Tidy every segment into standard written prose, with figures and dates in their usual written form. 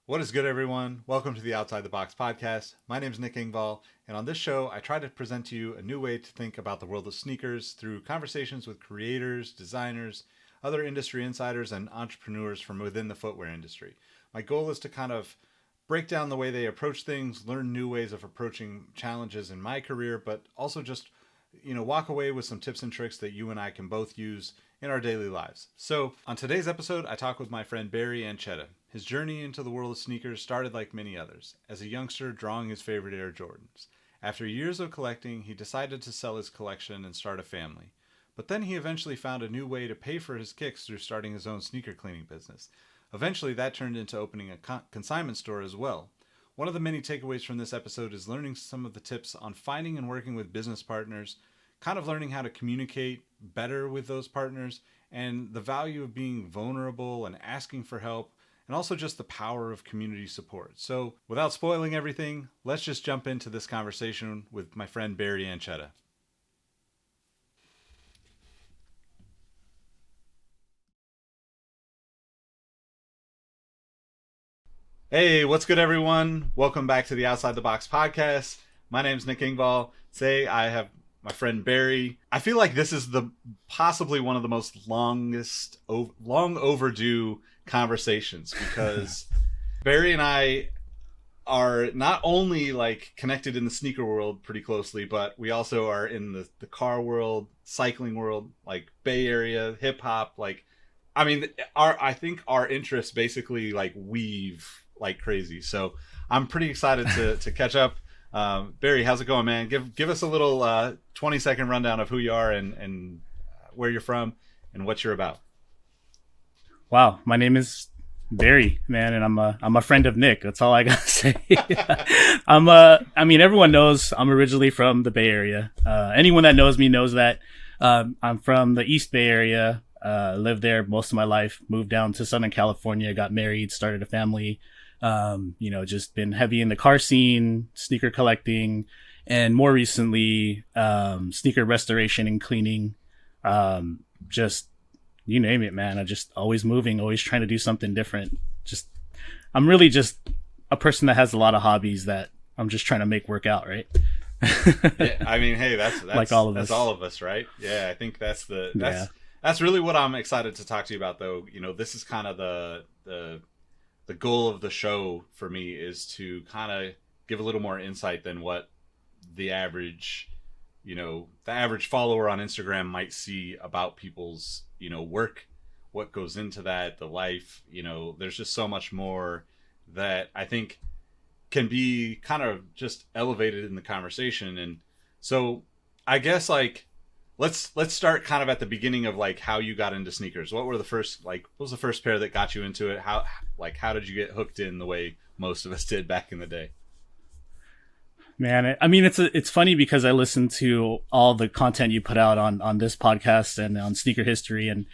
What is good, everyone? Welcome to the Outside the Box podcast. My name is Nick Engvall, and on this show, I try to present to you a new way to think about the world of sneakers through conversations with creators, designers, other industry insiders, and entrepreneurs from within the footwear industry. My goal is to kind of break down the way they approach things, learn new ways of approaching challenges in my career, but also just walk away with some tips and tricks that you and I can both use in our daily lives. So, on today's episode, I talk with my friend Barry Ancheta. His journey into the world of sneakers started like many others, as a youngster drawing his favorite Air Jordans. After years of collecting, he decided to sell his collection and start a family. But then he eventually found a new way to pay for his kicks through starting his own sneaker cleaning business. Eventually, that turned into opening a consignment store as well. One of the many takeaways from this episode is learning some of the tips on finding and working with business partners, kind of learning how to communicate better with those partners, and the value of being vulnerable and asking for help, and also just the power of community support. So without spoiling everything, let's just jump into this conversation with my friend Barry Ancheta. Hey, what's good, everyone? Welcome back to the Outside the Box podcast. My name's Nick Engvall. Today I have my friend Barry. I feel like this is the possibly one of the most long overdue conversations, because Barry and I are not only like connected in the sneaker world pretty closely, but we also are in the car world, cycling world, like Bay Area, hip hop. I think our interests basically like weave like crazy. So I'm pretty excited to catch up. Barry, how's it going, man? Give us a little 20-second rundown of who you are and where you're from and what you're about. Wow, my name is Barry, man, and I'm a friend of Nick. That's all I gotta say. Everyone knows I'm originally from the Bay Area. Anyone that knows me knows that. I'm from the East Bay Area. Lived there most of my life. Moved down to Southern California. Got married. Started a family. Just been heavy in the car scene, sneaker collecting, and more recently, sneaker restoration and cleaning. Just you name it, man. I'm just always moving, always trying to do something different. I'm really just a person that has a lot of hobbies that I'm just trying to make work out, right? Yeah, I mean, hey, that's like all of us. That's all of us, right? Yeah, I think that's really what I'm excited to talk to you about, though. This is kind of the goal of the show for me, is to kind of give a little more insight than what the average follower on Instagram might see about people's, work, what goes into that, the life. There's just so much more that I think can be kind of just elevated in the conversation. And so I guess like let's start kind of at the beginning of like how you got into sneakers. What was the first pair that got you into it? How did you get hooked in the way most of us did back in the day? Man, it's funny because I listen to all the content you put out on this podcast and on sneaker history, and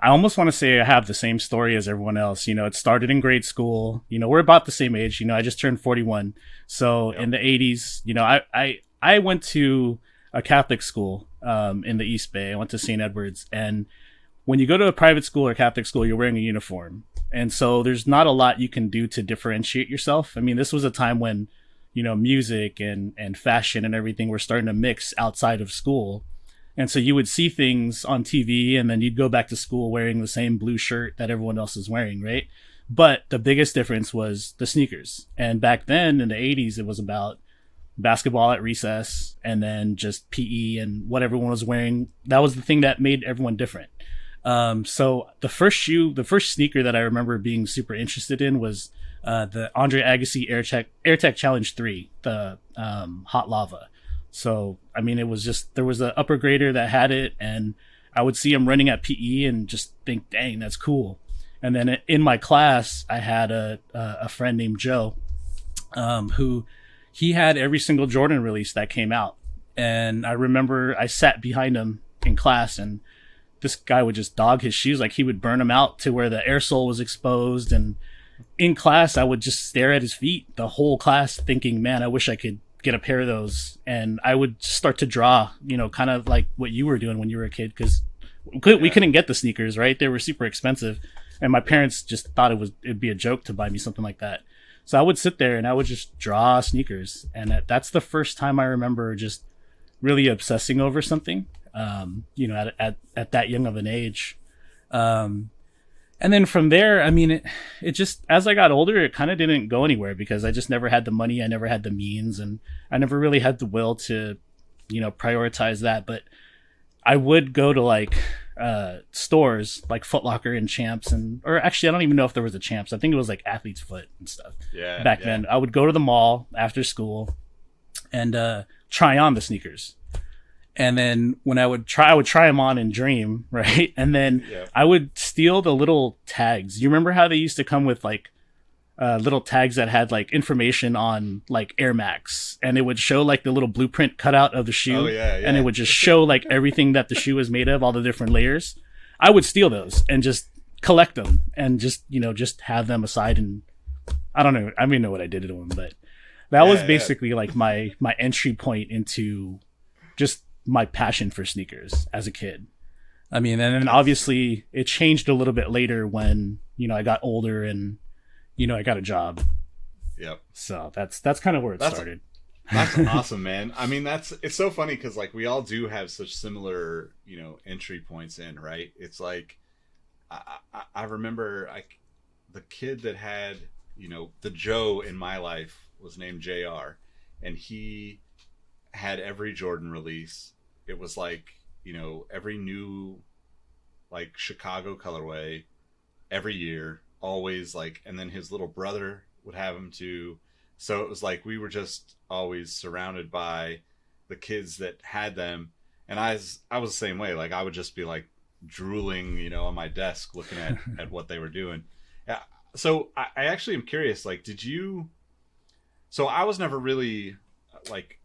I almost want to say I have the same story as everyone else. It started in grade school. We're about the same age. I just turned 41. So yep. In the 80s, I went to a Catholic school in the East Bay. I went to St. Edward's, and when you go to a private school or Catholic school, you're wearing a uniform. And so there's not a lot you can do to differentiate yourself. This was a time when music and fashion and everything were starting to mix outside of school. And so you would see things on TV, and then you'd go back to school wearing the same blue shirt that everyone else is wearing, right? But the biggest difference was the sneakers. And back then in the 80s, it was about basketball at recess and then just PE and what everyone was wearing. That was the thing that made everyone different. So the first sneaker that I remember being super interested in was the Andre Agassi AirTech Challenge 3, the Hot Lava. So, it was just, there was an upper grader that had it, and I would see him running at PE and just think, dang, that's cool. And then in my class, I had a friend named Joe, who he had every single Jordan release that came out. And I remember I sat behind him in class, and this guy would just dog his shoes. Like, he would burn them out to where the air sole was exposed. And in class, I would just stare at his feet the whole class thinking, man, I wish I could get a pair of those. And I would start to draw, kind of like what you were doing when you were a kid, because we couldn't get the sneakers, right? They were super expensive. And my parents just thought it'd be a joke to buy me something like that. So I would sit there and I would just draw sneakers. And that's the first time I remember just really obsessing over something, at that young of an age. And then from there, I mean, it just, as I got older, it kind of didn't go anywhere because I just never had the money. I never had the means, and I never really had the will to, prioritize that. But I would go to like stores like Foot Locker and Champs, or actually, I don't even know if there was a Champs. I think it was like Athlete's Foot and stuff. Yeah. Back then, I would go to the mall after school and try on the sneakers. And then when I would try them on and dream, right? And then I would steal the little tags. You remember how they used to come with like little tags that had like information on like Air Max, and it would show like the little blueprint cutout of the shoe. Oh, yeah. And it would just show like everything that the shoe was made of, all the different layers. I would steal those and just collect them and just have them aside. And I don't know. I don't even know what I did to them, but that was basically like my entry point into just my passion for sneakers as a kid. I mean, and then obviously it changed a little bit later when, I got older and, I got a job. Yep. So that's kind of where it started. That's awesome, man. I mean, it's so funny because like we all do have such similar, entry points in, right? It's like, I remember the kid that had, the Joe in my life was named JR, and he had every Jordan release. It was like, every new like Chicago colorway every year, always like, and then his little brother would have them too. So it was like we were just always surrounded by the kids that had them. And I was the same way. Like I would just be like drooling, on my desk looking at what they were doing. Yeah. So I actually am curious, like, so I was never really like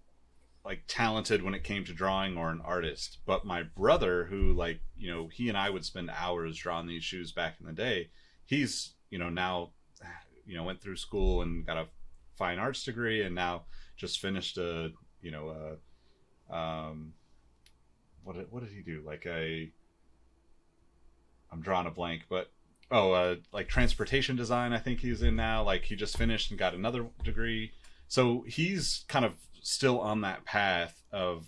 talented when it came to drawing or an artist, but my brother, who like, he and I would spend hours drawing these shoes back in the day. He's, now, went through school and got a fine arts degree, and now just finished what did he do? Like I'm drawing a blank, but like transportation design, I think he's in now. Like he just finished and got another degree. So he's kind of still on that path of,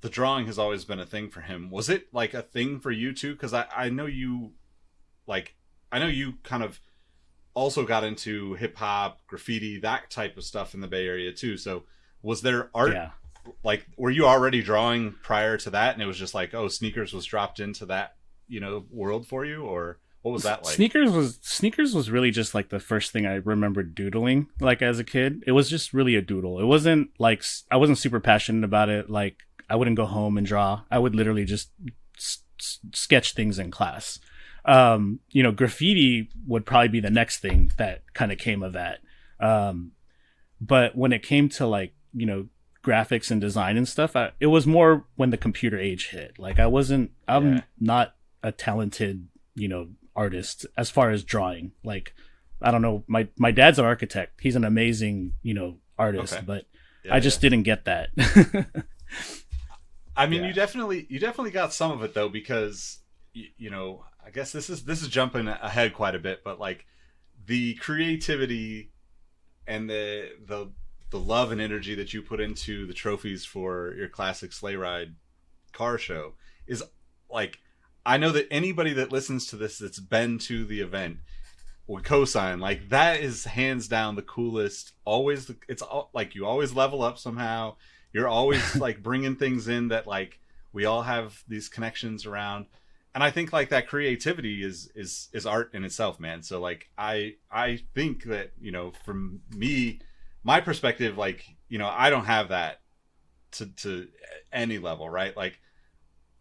the drawing has always been a thing for him. Was it like a thing for you too? Because I know you kind of also got into hip hop, graffiti, that type of stuff in the Bay Area too. So was there art? Yeah. Like, were you already drawing prior to that, and it was just like, oh, sneakers was dropped into that, world for you, or what was that like? Sneakers was really just like the first thing I remember doodling, like as a kid. It was just really a doodle. It wasn't like, I wasn't super passionate about it. Like I wouldn't go home and draw. I would literally just sketch things in class. Graffiti would probably be the next thing that kind of came of that. But when it came to like, graphics and design and stuff, it was more when the computer age hit. Like I'm not a talented, artist as far as drawing. Like, I don't know, my dad's an architect. He's an amazing, artist, but I just didn't get that. I mean, you definitely got some of it though, because I guess this is jumping ahead quite a bit, but like the creativity and the love and energy that you put into the trophies for your Classick Sleighride car show is like, I know that anybody that listens to this that's been to the event would co-sign. Like that is hands down the coolest. Always, it's like you always level up somehow. You're always like bringing things in that like we all have these connections around. And I think like that creativity is art in itself, man. So like I think that, from me, my perspective, like, I don't have that to any level, right? Like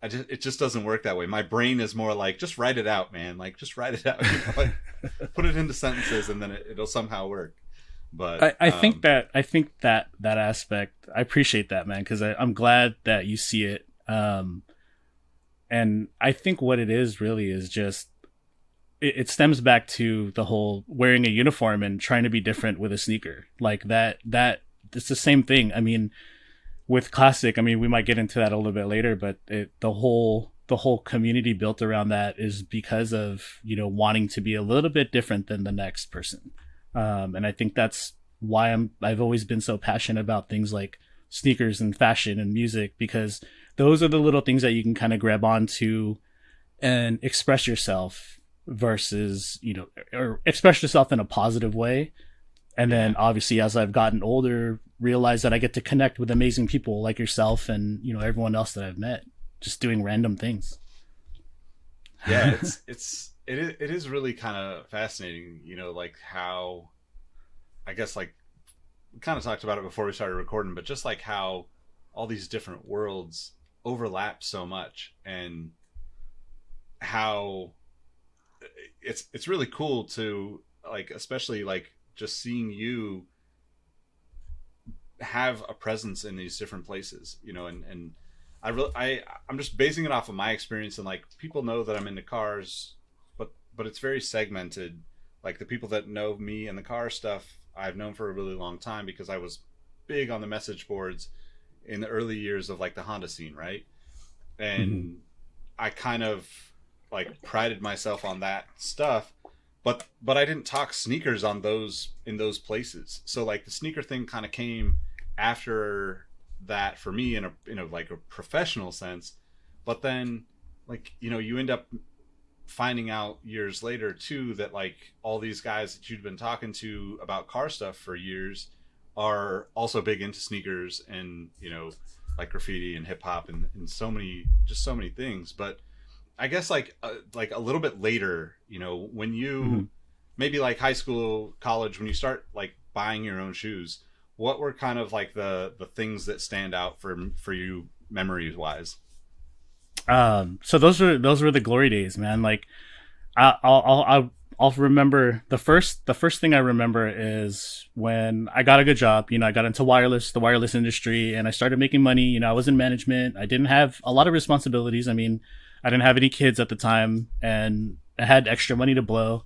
it just doesn't work that way. My brain is more like, just write it out, man. Like just write it out, like, put it into sentences and then it'll somehow work. But I think that aspect, I appreciate that, man. Cause I'm glad that you see it. And I think what it is really is just, it stems back to the whole wearing a uniform and trying to be different with a sneaker. Like that it's the same thing. I mean, with Classick, I mean, we might get into that a little bit later, but the whole the whole community built around that is because of, wanting to be a little bit different than the next person. And I think that's why I've always been so passionate about things like sneakers and fashion and music, because those are the little things that you can kind of grab onto and express yourself versus, or express yourself in a positive way. And then obviously as I've gotten older, realize that I get to connect with amazing people like yourself and, everyone else that I've met just doing random things. Yeah, it is really kind of fascinating, like how, I guess, like we kind of talked about it before we started recording, but just like how all these different worlds overlap so much, and how it's really cool to, like, especially like just seeing you have a presence in these different places, and I'm just basing it off of my experience, and like people know that I'm into cars, but it's very segmented. Like the people that know me and the car stuff, I've known for a really long time because I was big on the message boards in the early years of like the Honda scene, right? And I kind of like prided myself on that stuff, but I didn't talk sneakers in those places. So like the sneaker thing kind of came after that for me in a like a professional sense. But then, like, you end up finding out years later too that like all these guys that you'd been talking to about car stuff for years are also big into sneakers and, like graffiti and hip hop and so many things. But I guess like a little bit later, when you maybe like high school, college, when you start like buying your own shoes, what were kind of like the things that stand out for you memories wise? So those were the glory days, man. Like I'll remember the first thing I remember is when I got a good job. I got into the wireless industry, and I started making money. I was in management. I didn't have a lot of responsibilities. I mean, I didn't have any kids at the time, and I had extra money to blow.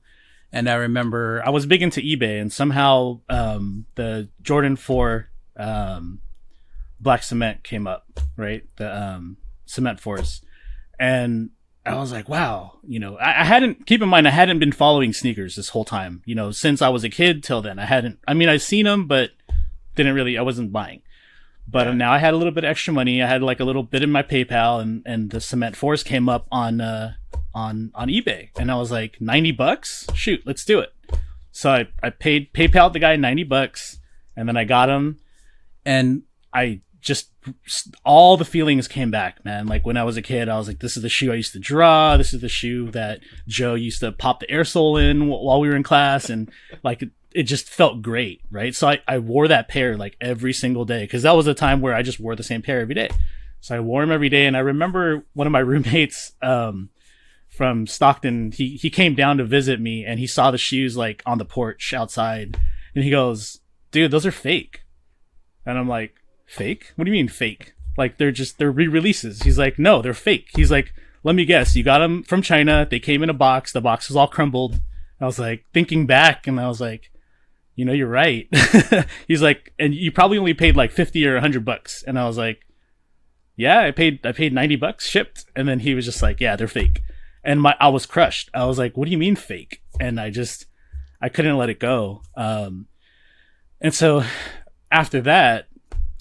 And I remember I was big into eBay, and somehow the Jordan 4 black cement came up, right? The cement force. And I was like, wow, I hadn't, keep in mind, I hadn't been following sneakers this whole time, since I was a kid till then. I'd seen them, but I wasn't buying. But now I had a little bit of extra money. I had like a little bit in my PayPal, and the cement force came up on eBay, and I was like, $90? Shoot, let's do it. So I paid PayPal the guy $90, and then I got him, and I just, all the feelings came back, man. Like when I was a kid, I was like, this is the shoe I used to draw. This is the shoe that Joe used to pop the air sole in while we were in class. And like, it just felt great. Right. So I wore that pair like every single day, because that was a time where I just wore the same pair every day. So I wore them every day. And I remember one of my roommates, from Stockton, he came down to visit me, and he saw the shoes like on the porch outside, and he goes, dude, those are fake. And I'm like, fake? What do you mean fake? Like they're re-releases. He's like, no, they're fake. He's like, let me guess, you got them from China. They came in a box. The box was all crumbled. I was like thinking back, and I was like, you're right. He's like, and you probably only paid like $50 or $100. And I was like, yeah, I paid $90 shipped. And then he was just like, yeah, they're fake. And I was crushed. I was like, what do you mean fake? And I couldn't let it go. And so after that,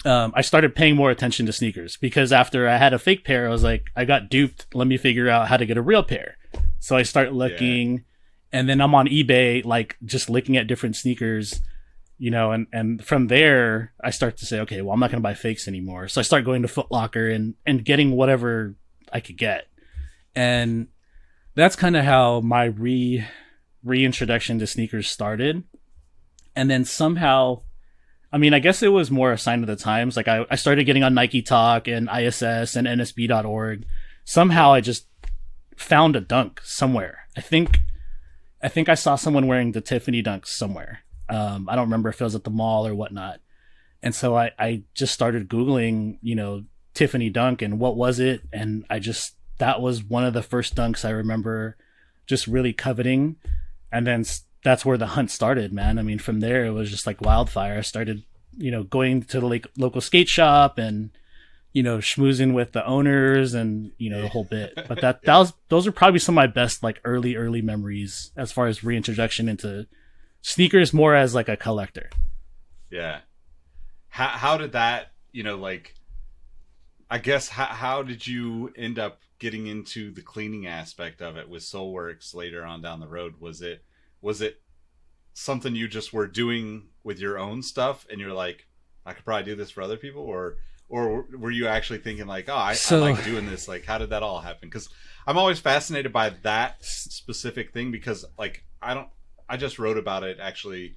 I started paying more attention to sneakers, because after I had a fake pair, I was like, I got duped. Let me figure out how to get a real pair. So I start looking, and then I'm on eBay, like just looking at different sneakers, and from there I start to say, okay, well, I'm not going to buy fakes anymore. So I start going to Foot Locker and getting whatever I could get. And that's kind of how my reintroduction to sneakers started. And then somehow, I guess it was more a sign of the times. Like I started getting on Nike Talk and ISS and NSB.org. Somehow I just found a dunk somewhere. I think I saw someone wearing the Tiffany dunks somewhere. I don't remember if it was at the mall or whatnot. And so I just started Googling, Tiffany dunk and what was it. And that was one of the first dunks I remember just really coveting. And then that's where the hunt started, man. From there, it was just like wildfire. I started, going to the local skate shop and schmoozing with the owners and, the whole bit. But those are probably some of my best, like, early memories as far as reintroduction into sneakers more as like a collector. Yeah. How did that, like, I guess, how did you end up getting into the cleaning aspect of it with Soleworks later on down the road? Was it something you just were doing with your own stuff and you're like, I could probably do this for other people? Or were you actually thinking like, I like doing this? Like, how did that all happen? Because I'm always fascinated by that specific thing, because like, I just wrote about it actually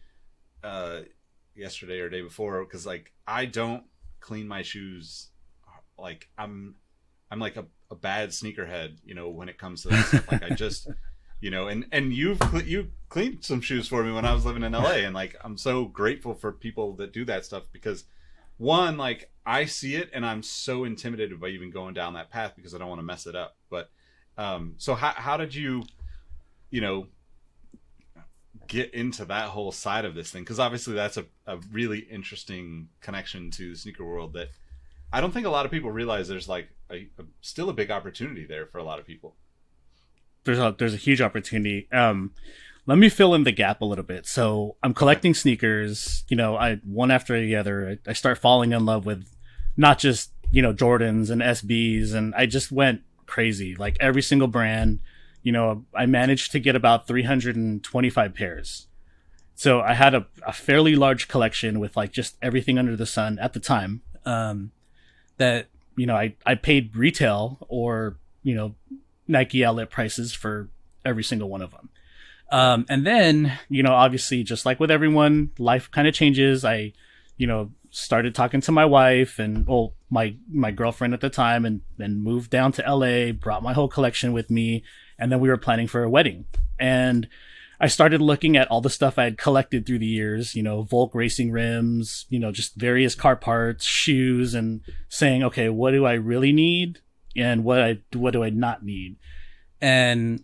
yesterday or day before, because like, I don't clean my shoes. Like, I'm like a bad sneakerhead, when it comes to that stuff. Like, I just, and you cleaned some shoes for me when I was living in LA, and like, I'm so grateful for people that do that stuff, because one, like, I see it and I'm so intimidated by even going down that path because I don't want to mess it up. But so how did you get into that whole side of this thing? Because obviously that's a really interesting connection to the sneaker world that I don't think a lot of people realize. There's like still a big opportunity there for a lot of people. There's a huge opportunity. Let me fill in the gap a little bit. So I'm collecting sneakers, I one after the other. I start falling in love with not just, Jordans and SBs, and I just went crazy. Like, every single brand, I managed to get about 325 pairs. So I had a fairly large collection with like just everything under the sun at the time. That, I paid retail or, Nike outlet prices for every single one of them. And then, obviously, just like with everyone, life kind of changes. I, started talking to my wife and, my girlfriend at the time, and then moved down to LA, brought my whole collection with me. And then we were planning for a wedding. And I started looking at all the stuff I had collected through the years, Volk racing rims, just various car parts, shoes, and saying, okay, what do I really need? And what do I not need? And,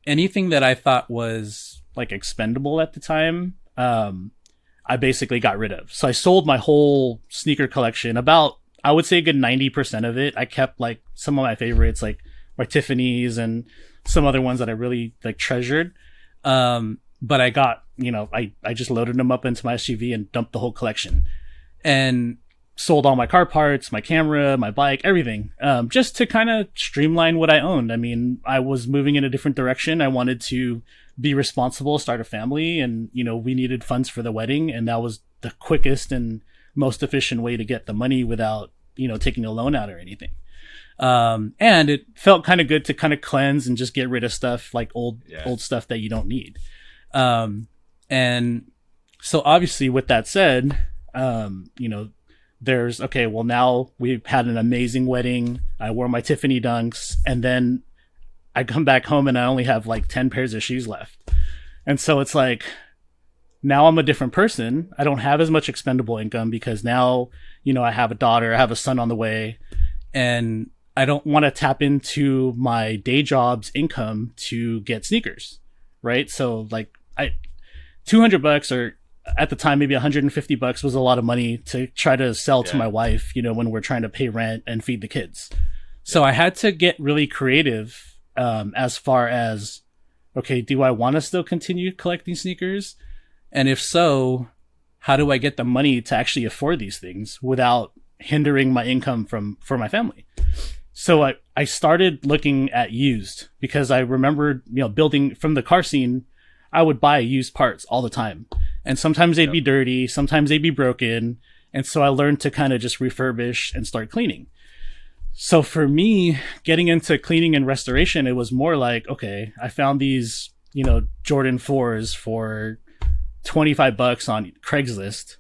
anything that I thought was like expendable at the time, I basically got rid of. So I sold my whole sneaker collection, about, I would say a good 90% of it. I kept like some of my favorites, like my Tiffany's and some other ones that I really like treasured. But I got, I just loaded them up into my SUV and dumped the whole collection, and sold all my car parts, my camera, my bike, everything, just to kind of streamline what I owned. I mean, I was moving in a different direction. I wanted to be responsible, start a family, and, we needed funds for the wedding. And that was the quickest and most efficient way to get the money without, taking a loan out or anything. And it felt kind of good to kind of cleanse and just get rid of stuff like old stuff that you don't need. And so obviously with that said, there's, okay, well, now we've had an amazing wedding. I wore my Tiffany dunks, and then I come back home and I only have like 10 pairs of shoes left. And so it's like, now I'm a different person. I don't have as much expendable income because now, I have a daughter, I have a son on the way, and I don't want to tap into my day job's income to get sneakers. Right. So like $200 or at the time, maybe $150 was a lot of money to try to sell to my wife, when we're trying to pay rent and feed the kids. So I had to get really creative, as far as, okay, do I want to still continue collecting sneakers? And if so, how do I get the money to actually afford these things without hindering my income for my family? So I started looking at used, because I remembered, building from the car scene, I would buy used parts all the time. And sometimes they'd be dirty, sometimes they'd be broken. And so I learned to kind of just refurbish and start cleaning. So for me, getting into cleaning and restoration, it was more like, okay, I found these, Jordan 4s for $25 on Craigslist,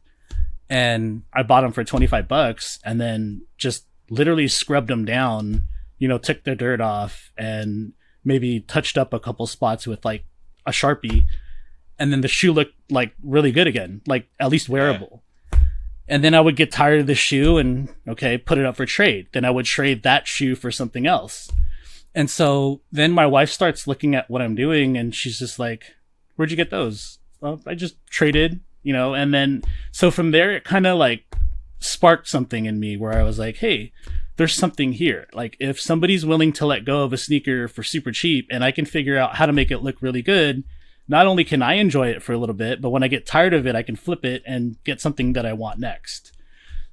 and I bought them for $25, and then just literally scrubbed them down, took the dirt off and maybe touched up a couple spots with like a Sharpie, and then the shoe looked like really good again, like at least wearable. And then I would get tired of the shoe and, okay, put it up for trade. Then I would trade that shoe for something else. And so then my wife starts looking at what I'm doing, and she's just like, where'd you get those? Well, I just traded, and then, so from there, it kind of like sparked something in me where I was like, hey, there's something here. Like, if somebody's willing to let go of a sneaker for super cheap and I can figure out how to make it look really good, not only can I enjoy it for a little bit, but when I get tired of it, I can flip it and get something that I want next.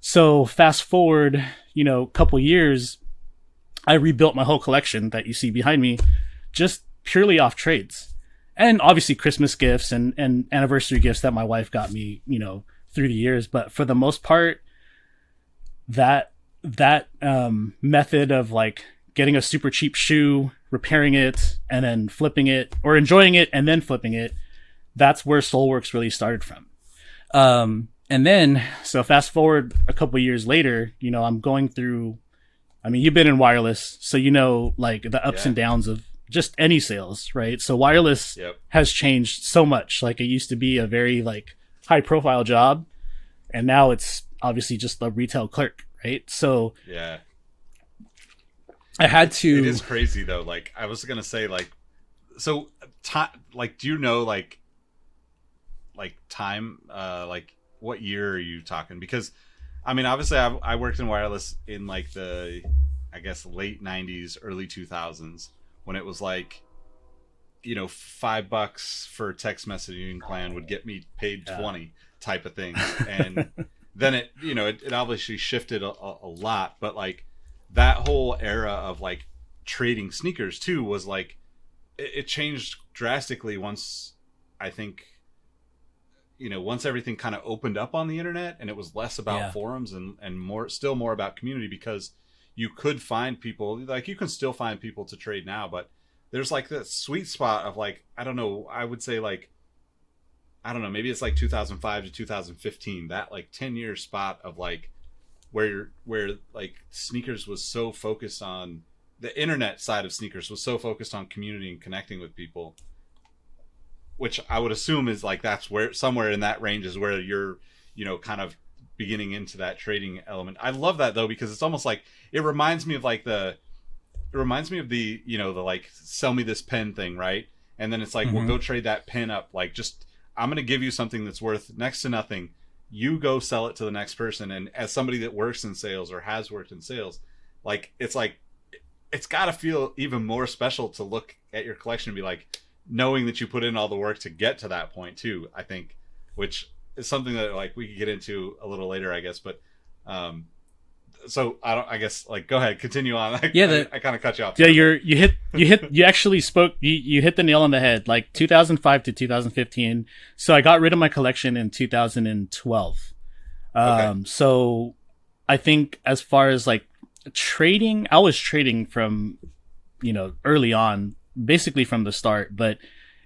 So fast forward, a couple years, I rebuilt my whole collection that you see behind me just purely off trades. And obviously Christmas gifts and anniversary gifts that my wife got me, through the years. But for the most part, that method of like getting a super cheap shoe, repairing it, and then flipping it, or enjoying it and then flipping it, that's where Soleworks really started from. And then, so fast forward a couple years later, I'm going through, you've been in wireless, so like the ups and downs of just any sales, right? So wireless has changed so much. Like, it used to be a very like high profile job, and now it's obviously just a retail clerk, right? So yeah, I had to. It is crazy though. Like, I was gonna say, like, so like, do you know like time, like what year are you talking? Because obviously I worked in wireless in like the, I guess, late 90s, early 2000s, when it was like, $5 for a text messaging plan would get me paid 20 type of thing. And then it obviously shifted a lot, but like that whole era of like trading sneakers too was like, it changed drastically once, I think, once everything kind of opened up on the internet, and it was less about forums and more about community, because you could find people, like, you can still find people to trade now, but there's like that sweet spot of like, I don't know, I would say like, I don't know, maybe it's like 2005 to 2015, that like 10-year spot of like where like sneakers was so focused on, the internet side of sneakers was so focused on community and connecting with people, which I would assume is like, that's where somewhere in that range is where you're, kind of beginning into that trading element. I love that though, because it's almost like, it reminds me of the the like, sell me this pen thing, right? And then it's like, we'll go trade that pen up. Like, just, I'm going to give you something that's worth next to nothing. You go sell it to the next person. And as somebody that works in sales or has worked in sales, like, it's got to feel even more special to look at your collection and be like, knowing that you put in all the work to get to that point too, I think, which is something that like we could get into a little later, I guess. But so I guess like, go ahead, continue on. I kind of cut you off. Yeah, you actually spoke, you hit the nail on the head, like 2005 to 2015. So I got rid of my collection in 2012. Okay. So I think as far as like trading, I was trading from, early on, basically from the start, but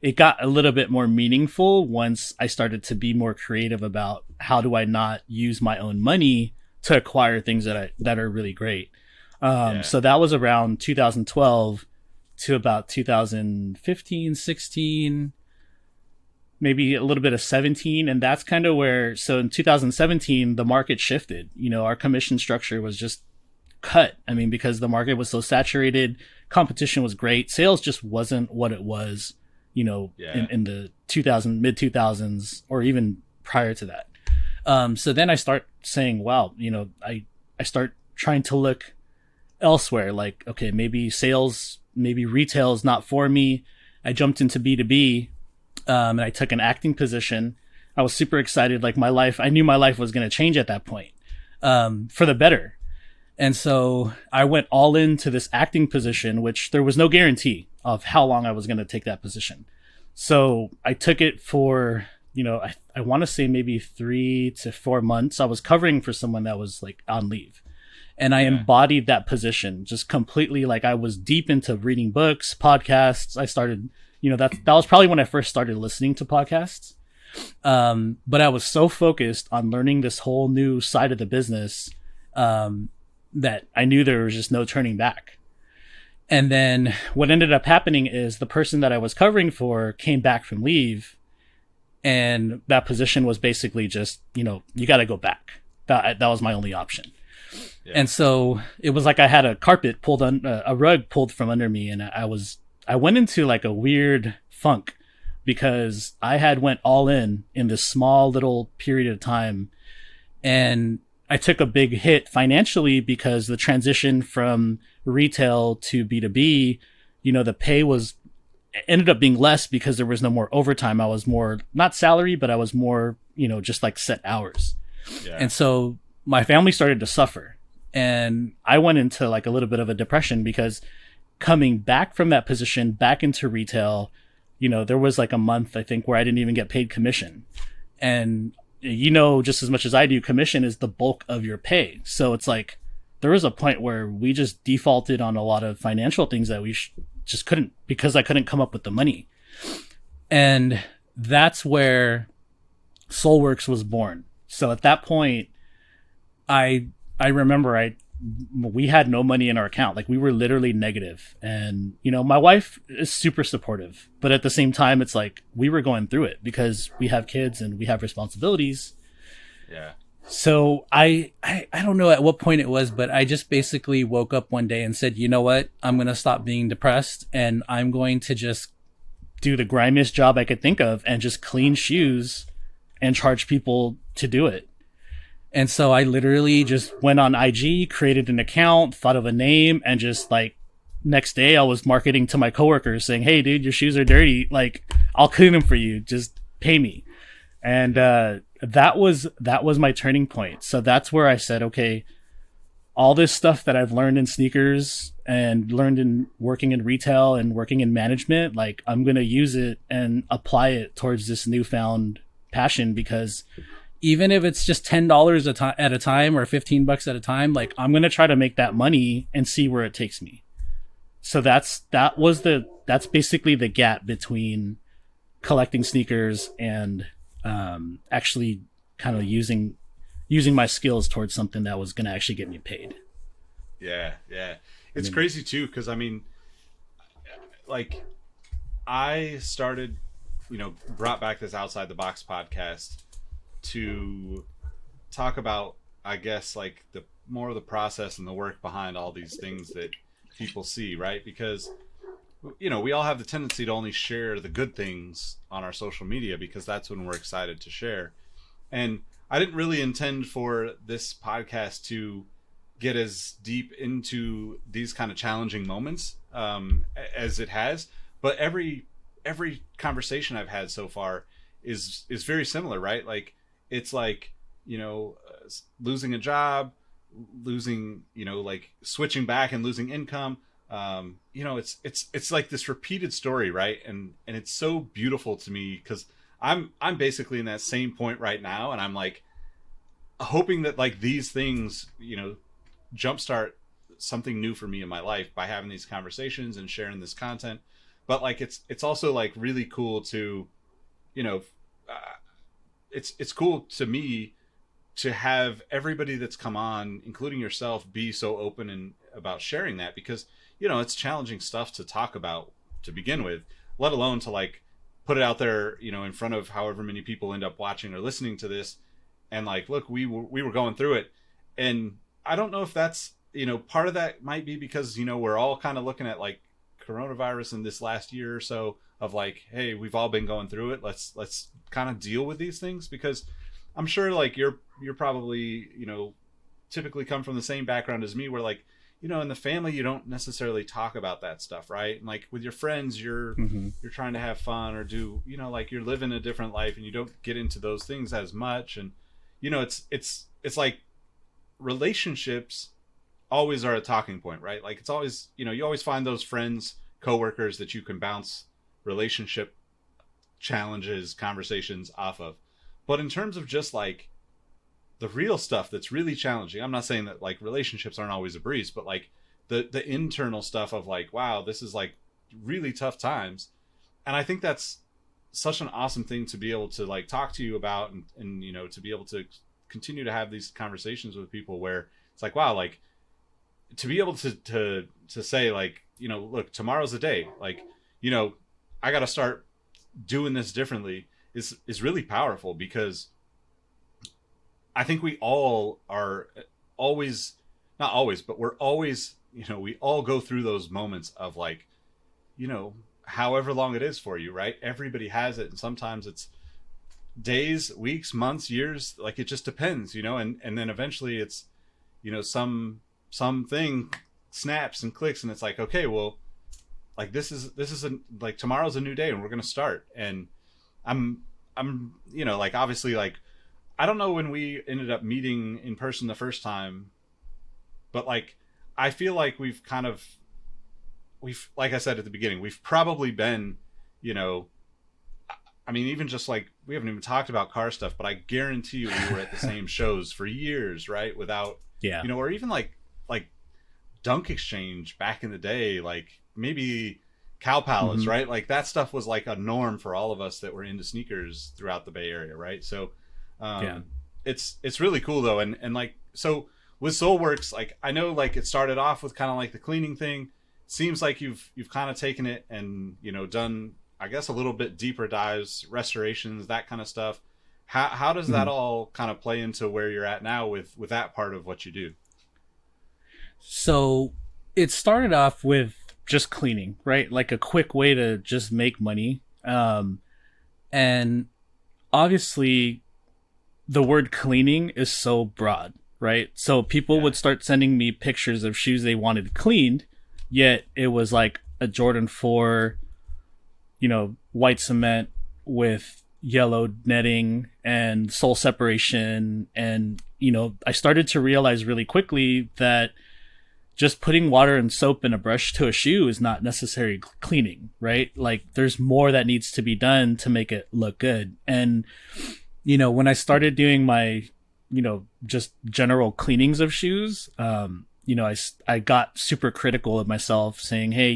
it got a little bit more meaningful once I started to be more creative about how do I not use my own money to acquire things that are really great. So that was around 2012 to about 2015, 16, maybe a little bit of 17. And that's kind of where, so in 2017, the market shifted. Our commission structure was just cut. Because the market was so saturated, competition was great. Sales just wasn't what it was, in the mid 2000s, or even prior to that. So then I start saying, wow, I start trying to look elsewhere. Like, okay, maybe sales, maybe retail is not for me. I jumped into B2B, and I took an acting position. I was super excited. Like, I knew my life was going to change at that point, for the better. And so I went all into this acting position, which there was no guarantee of how long I was going to take that position. So I took it for, I want to say maybe 3 to 4 months. I was covering for someone that was like on leave, and I embodied that position just completely. Like, I was deep into reading books, podcasts. I started, that was probably when I first started listening to podcasts. But I was so focused on learning this whole new side of the business, that I knew there was just no turning back. And then what ended up happening is the person that I was covering for came back from leave, and that position was basically just, you got to go back. That was my only option. Yeah. And so it was like I had a rug pulled from under me, and I went into like a weird funk, because I had went all in this small little period of time, and I took a big hit financially because the transition from retail to B2B, the pay ended up being less because there was no more overtime. I was more, not salary, but I was more, just like set hours. Yeah. And so my family started to suffer, and I went into like a little bit of a depression because coming back from that position back into retail, there was like a month, I think, where I didn't even get paid commission. And just as much as I do, commission is the bulk of your pay. So it's like there was a point where we just defaulted on a lot of financial things that we just couldn't, because I couldn't come up with the money. And that's where Soleworks was born. So at that point, I remember we had no money in our account. Like, we were literally negative. And, my wife is super supportive, but at the same time, it's like we were going through it because we have kids and we have responsibilities. Yeah. So I don't know at what point it was, but I just basically woke up one day and said, you know what? I'm going to stop being depressed, and I'm going to just do the grimiest job I could think of and just clean shoes and charge people to do it. And so I literally just went on IG, created an account, thought of a name, and just like next day I was marketing to my coworkers saying, hey dude, your shoes are dirty. Like, I'll clean them for you. Just pay me. And that was my turning point. So that's where I said, okay, all this stuff that I've learned in sneakers and learned in working in retail and working in management, like, I'm going to use it and apply it towards this newfound passion, because even if it's just $10 at a time or $15 at a time, like, I'm going to try to make that money and see where it takes me. So that's basically the gap between collecting sneakers and actually kind of using my skills towards something that was going to actually get me paid. Yeah. It's crazy too, because like, I started, brought back this Outside the Box podcast to talk about, I guess, like the more of the process and the work behind all these things that people see, right? Because we all have the tendency to only share the good things on our social media because that's when we're excited to share. And I didn't really intend for this podcast to get as deep into these kind of challenging moments as it has, but every conversation I've had so far is very similar, right? Like, it's like, losing a job, losing, like switching back and losing income. It's like this repeated story, right? And it's so beautiful to me because I'm basically in that same point right now, and I'm like hoping that like these things, jumpstart something new for me in my life by having these conversations and sharing this content. But like, it's also like really cool to, it's cool to me to have everybody that's come on, including yourself, be so open and about sharing that, because it's challenging stuff to talk about to begin with, let alone to like put it out there, in front of however many people end up watching or listening to this, and like, look, we were going through it. And I don't know if that's, part of that might be because we're all kind of looking at like coronavirus in this last year or so of like, hey, we've all been going through it, let's kind of deal with these things, because I'm sure like you're probably typically come from the same background as me, where like in the family you don't necessarily talk about that stuff, right? And like with your friends, you're trying to have fun or do like you're living a different life, and you don't get into those things as much. And it's like relationships always are a talking point, right? Like, it's always you always find those friends, coworkers that you can bounce relationship challenges, conversations off of. But in terms of just like the real stuff that's really challenging, I'm not saying that like relationships aren't always a breeze, but like the internal stuff of like, wow, this is like really tough times. And I think that's such an awesome thing to be able to like talk to you about, and to be able to continue to have these conversations with people where it's like, wow, like to be able to say like, look, tomorrow's the day, like, I got to start doing this differently is really powerful, because I think we all are always, not always, but we're always, we all go through those moments of like, however long it is for you, right? Everybody has it. And sometimes it's days, weeks, months, years, like it just depends, and then eventually it's, something snaps and clicks, and it's like, okay, well, like like tomorrow's a new day and we're going to start. And I'm like, obviously, like, I don't know when we ended up meeting in person the first time, but like, I feel like we've, like I said at the beginning, we've probably been, I mean, even just like, we haven't even talked about car stuff, but I guarantee you we were at the same shows for years, right? Without, or even like Dunk Exchange back in the day, like maybe Cow Palace, right? Like that stuff was like a norm for all of us that were into sneakers throughout the Bay Area, right? So it's really cool though. And like, so with Soleworks, like I know like it started off with kind of like the cleaning thing. Seems like you've kind of taken it and, done, I guess, a little bit deeper dives, restorations, that kind of stuff. How does that all kind of play into where you're at now with that part of what you do? So it started off with just cleaning, right? Like a quick way to just make money. And obviously the word cleaning is so broad, right? So people would start sending me pictures of shoes they wanted cleaned, yet it was like a Jordan 4, white cement with yellow netting and sole separation. And, I started to realize really quickly that just putting water and soap and a brush to a shoe is not necessary cleaning, right? Like there's more that needs to be done to make it look good. And, when I started doing my, just general cleanings of shoes, I got super critical of myself saying, hey,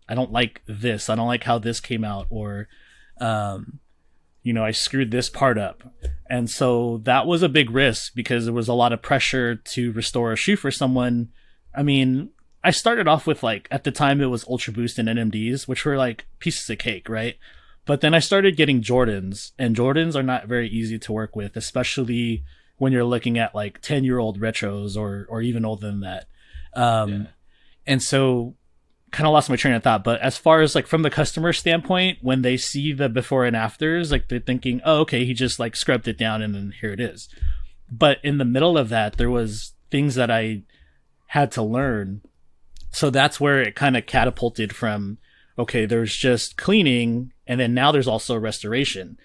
I don't like this. I don't like how this came out. Or, I screwed this part up. And so that was a big risk because there was a lot of pressure to restore a shoe for someone. I mean, I started off with like, at the time it was Ultra Boost and NMDs, which were like pieces of cake, right? But then I started getting Jordans, and Jordans are not very easy to work with, especially when you're looking at like 10-year-old retros or even older than that. And so kind of lost my train of thought. But as far as like from the customer standpoint, when they see the before and afters, like they're thinking, oh, okay, he just like scrubbed it down and then here it is. But in the middle of that, there was things that I had to learn. So that's where it kind of catapulted from, okay, there's just cleaning, and then now there's also restoration.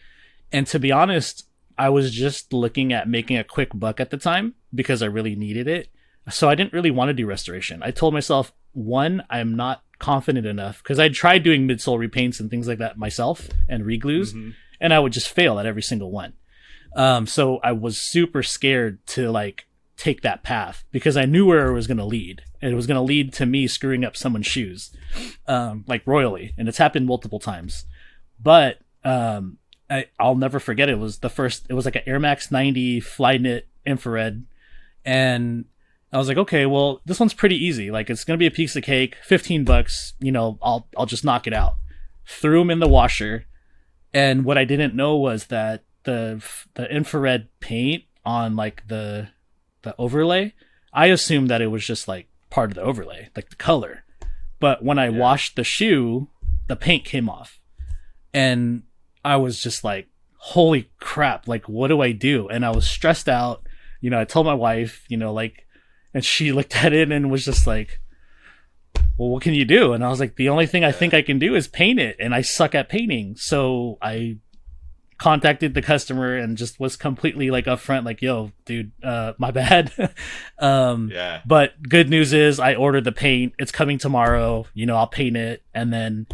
And to be honest, I was just looking at making a quick buck at the time because I really needed it. So I didn't really want to do restoration. I told myself, one, I'm not confident enough, because I tried doing midsole repaints and things like that myself and re-glues, and I would just fail at every single one. So I was super scared to like take that path because I knew where it was going to lead. And it was going to lead to me screwing up someone's shoes, like royally. And it's happened multiple times. But I'll never forget it. It was like an Air Max 90 fly knit infrared. And I was like, okay, well, this one's pretty easy. Like it's going to be a piece of cake, $15, I'll just knock it out. Threw them in the washer. And what I didn't know was that the infrared paint on like the overlay, I assumed that it was just like part of the overlay, like the color. But when I washed the shoe, the paint came off. And I was just like, holy crap, like what do I do? And I was stressed out. I told my wife, and she looked at it and was just like, well, what can you do? And I was like, the only thing I think I can do is paint it. And I suck at painting. So I contacted the customer and just was completely like upfront, like, yo, dude, my bad. But good news is I ordered the paint. It's coming tomorrow. I'll paint it. And then,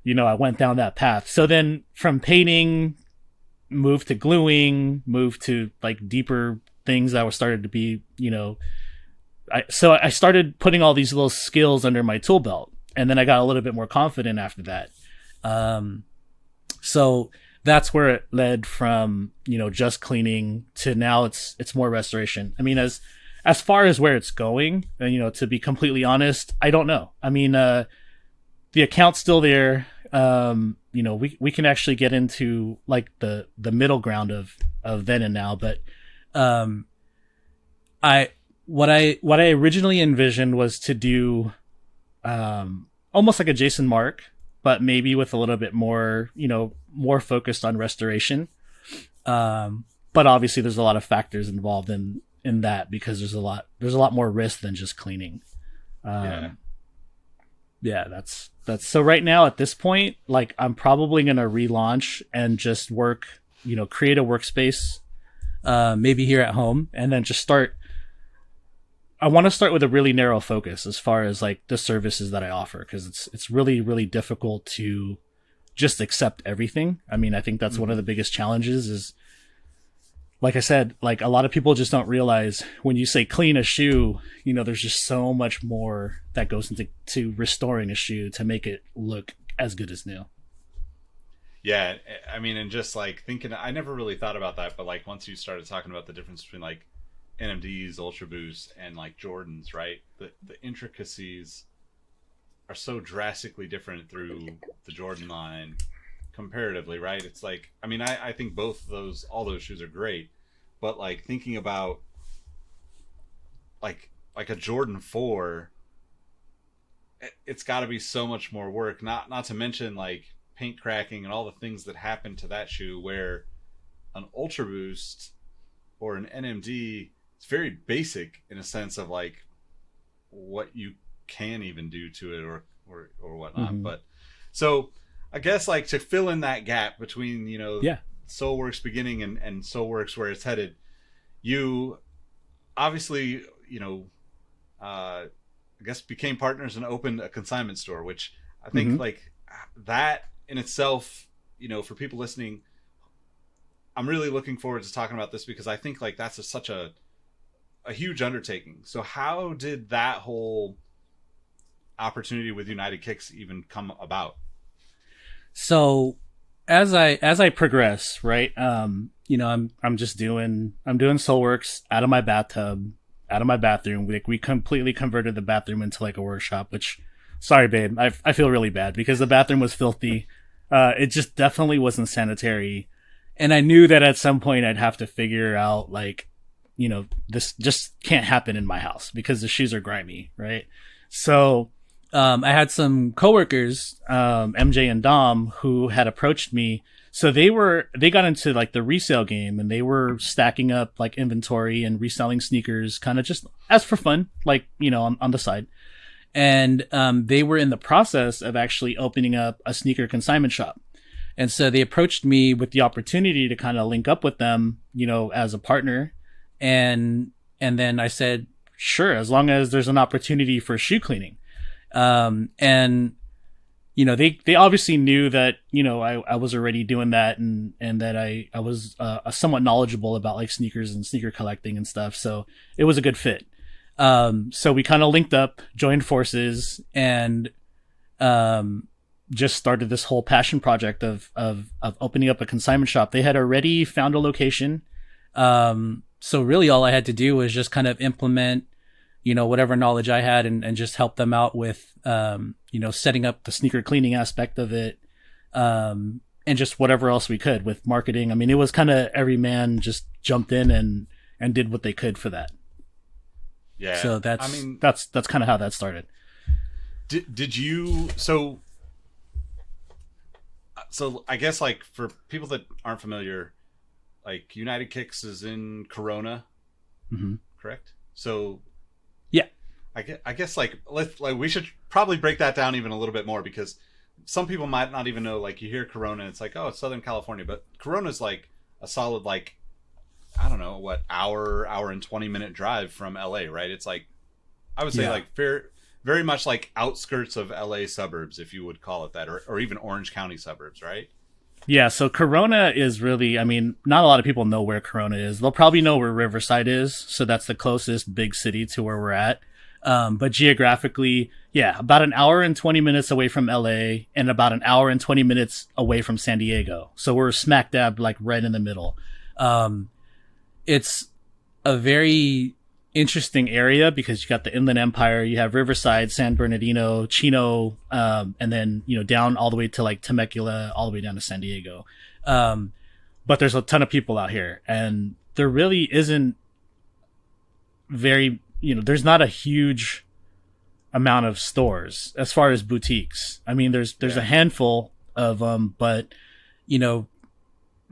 I went down that path. So then from painting, moved to gluing, moved to like deeper things that were started to be, so I started putting all these little skills under my tool belt, and then I got a little bit more confident after that. So that's where it led from, just cleaning to now it's more restoration. I mean, as far as where it's going, to be completely honest, I don't know. I mean, the account's still there. We can actually get into like the middle ground of then and now, but, what I originally envisioned was to do, almost like a Jason Mark, but maybe with a little bit more, more focused on restoration. But obviously there's a lot of factors involved in that, because there's a lot more risk than just cleaning. Yeah, that's so right now at this point, like I'm probably going to relaunch and just work, create a workspace, maybe here at home, and then just start. I want to start with a really narrow focus as far as like the services that I offer, because it's really, really difficult to just accept everything. I mean, I think that's one of the biggest challenges is, like I said, like a lot of people just don't realize when you say clean a shoe, there's just so much more that goes into restoring a shoe to make it look as good as new. Yeah, I mean, and just like thinking, I never really thought about that, but like once you started talking about the difference between like NMDs, Ultra Boost, and like Jordans, right? The intricacies are so drastically different through the Jordan line comparatively, right? It's like, I mean, I think all those shoes are great, but like thinking about like a Jordan 4, it's got to be so much more work, not to mention like paint cracking and all the things that happen to that shoe, where an Ultra Boost or an NMD, it's very basic in a sense of like what you can even do to it or whatnot. But so I guess like to fill in that gap between, Soleworks beginning and Soleworks where it's headed, you obviously, I guess became partners and opened a consignment store, which I think like that in itself, for people listening, I'm really looking forward to talking about this, because I think like that's such a huge undertaking. So how did that whole opportunity with United Kicks even come about? So as I progress, right, I'm doing Soleworks out of my bathtub, out of my bathroom. We completely converted the bathroom into like a workshop, which, sorry babe, I feel really bad because the bathroom was filthy. It just definitely wasn't sanitary, and I knew that at some point I'd have to figure out like, this just can't happen in my house because the shoes are grimy, right? So I had some coworkers, MJ and Dom, who had approached me. So they got into like the resale game, and they were stacking up like inventory and reselling sneakers, kind of just as for fun, like, on the side. And they were in the process of actually opening up a sneaker consignment shop. And so they approached me with the opportunity to kind of link up with them, as a partner. And then I said, sure, as long as there's an opportunity for shoe cleaning. And they obviously knew that, I was already doing that, and that I was somewhat knowledgeable about like sneakers and sneaker collecting and stuff. So it was a good fit. So we kind of linked up, joined forces, and just started this whole passion project of opening up a consignment shop. They had already found a location. So really all I had to do was just kind of implement, whatever knowledge I had, and just help them out with, setting up the sneaker cleaning aspect of it. And just whatever else we could with marketing. I mean, it was kind of every man just jumped in and did what they could for that. Yeah. So that's kind of how that started. Did you, so I guess like for people that aren't familiar, like United Kicks is in Corona, correct? So yeah, I guess like we should probably break that down even a little bit more, because some people might not even know, like you hear Corona and it's like, oh, it's Southern California, but Corona's like a solid, like, I don't know, what, hour and 20-minute drive from LA, right? It's like, I would say like very much like outskirts of LA suburbs, if you would call it that, or even Orange County suburbs, right? Yeah, so Corona is really, I mean, not a lot of people know where Corona is. They'll probably know where Riverside is, so that's the closest big city to where we're at. But geographically, yeah, about an hour and 20 minutes away from LA and about an hour and 20 minutes away from San Diego. So we're smack dab, like right in the middle. It's a very interesting area because you got the Inland Empire, you have Riverside, San Bernardino, Chino, and then, down all the way to like Temecula, all the way down to San Diego. But there's a ton of people out here, and there really isn't there's not a huge amount of stores as far as boutiques. I mean, there's a handful of them, but,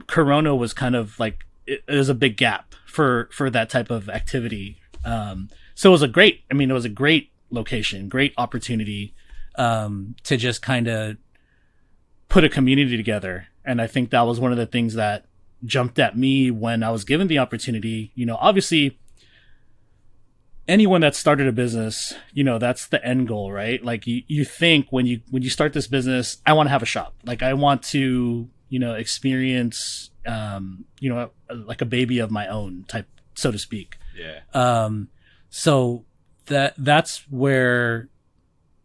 Corona was kind of like, it was a big gap for that type of activity. So it was it was a great location, great opportunity, to just kind of put a community together. And I think that was one of the things that jumped at me when I was given the opportunity. Obviously anyone that started a business, that's the end goal, right? Like you think when you start this business, I want to have a shop. Like I want to, experience, like a baby of my own type, so to speak. Yeah. So that's where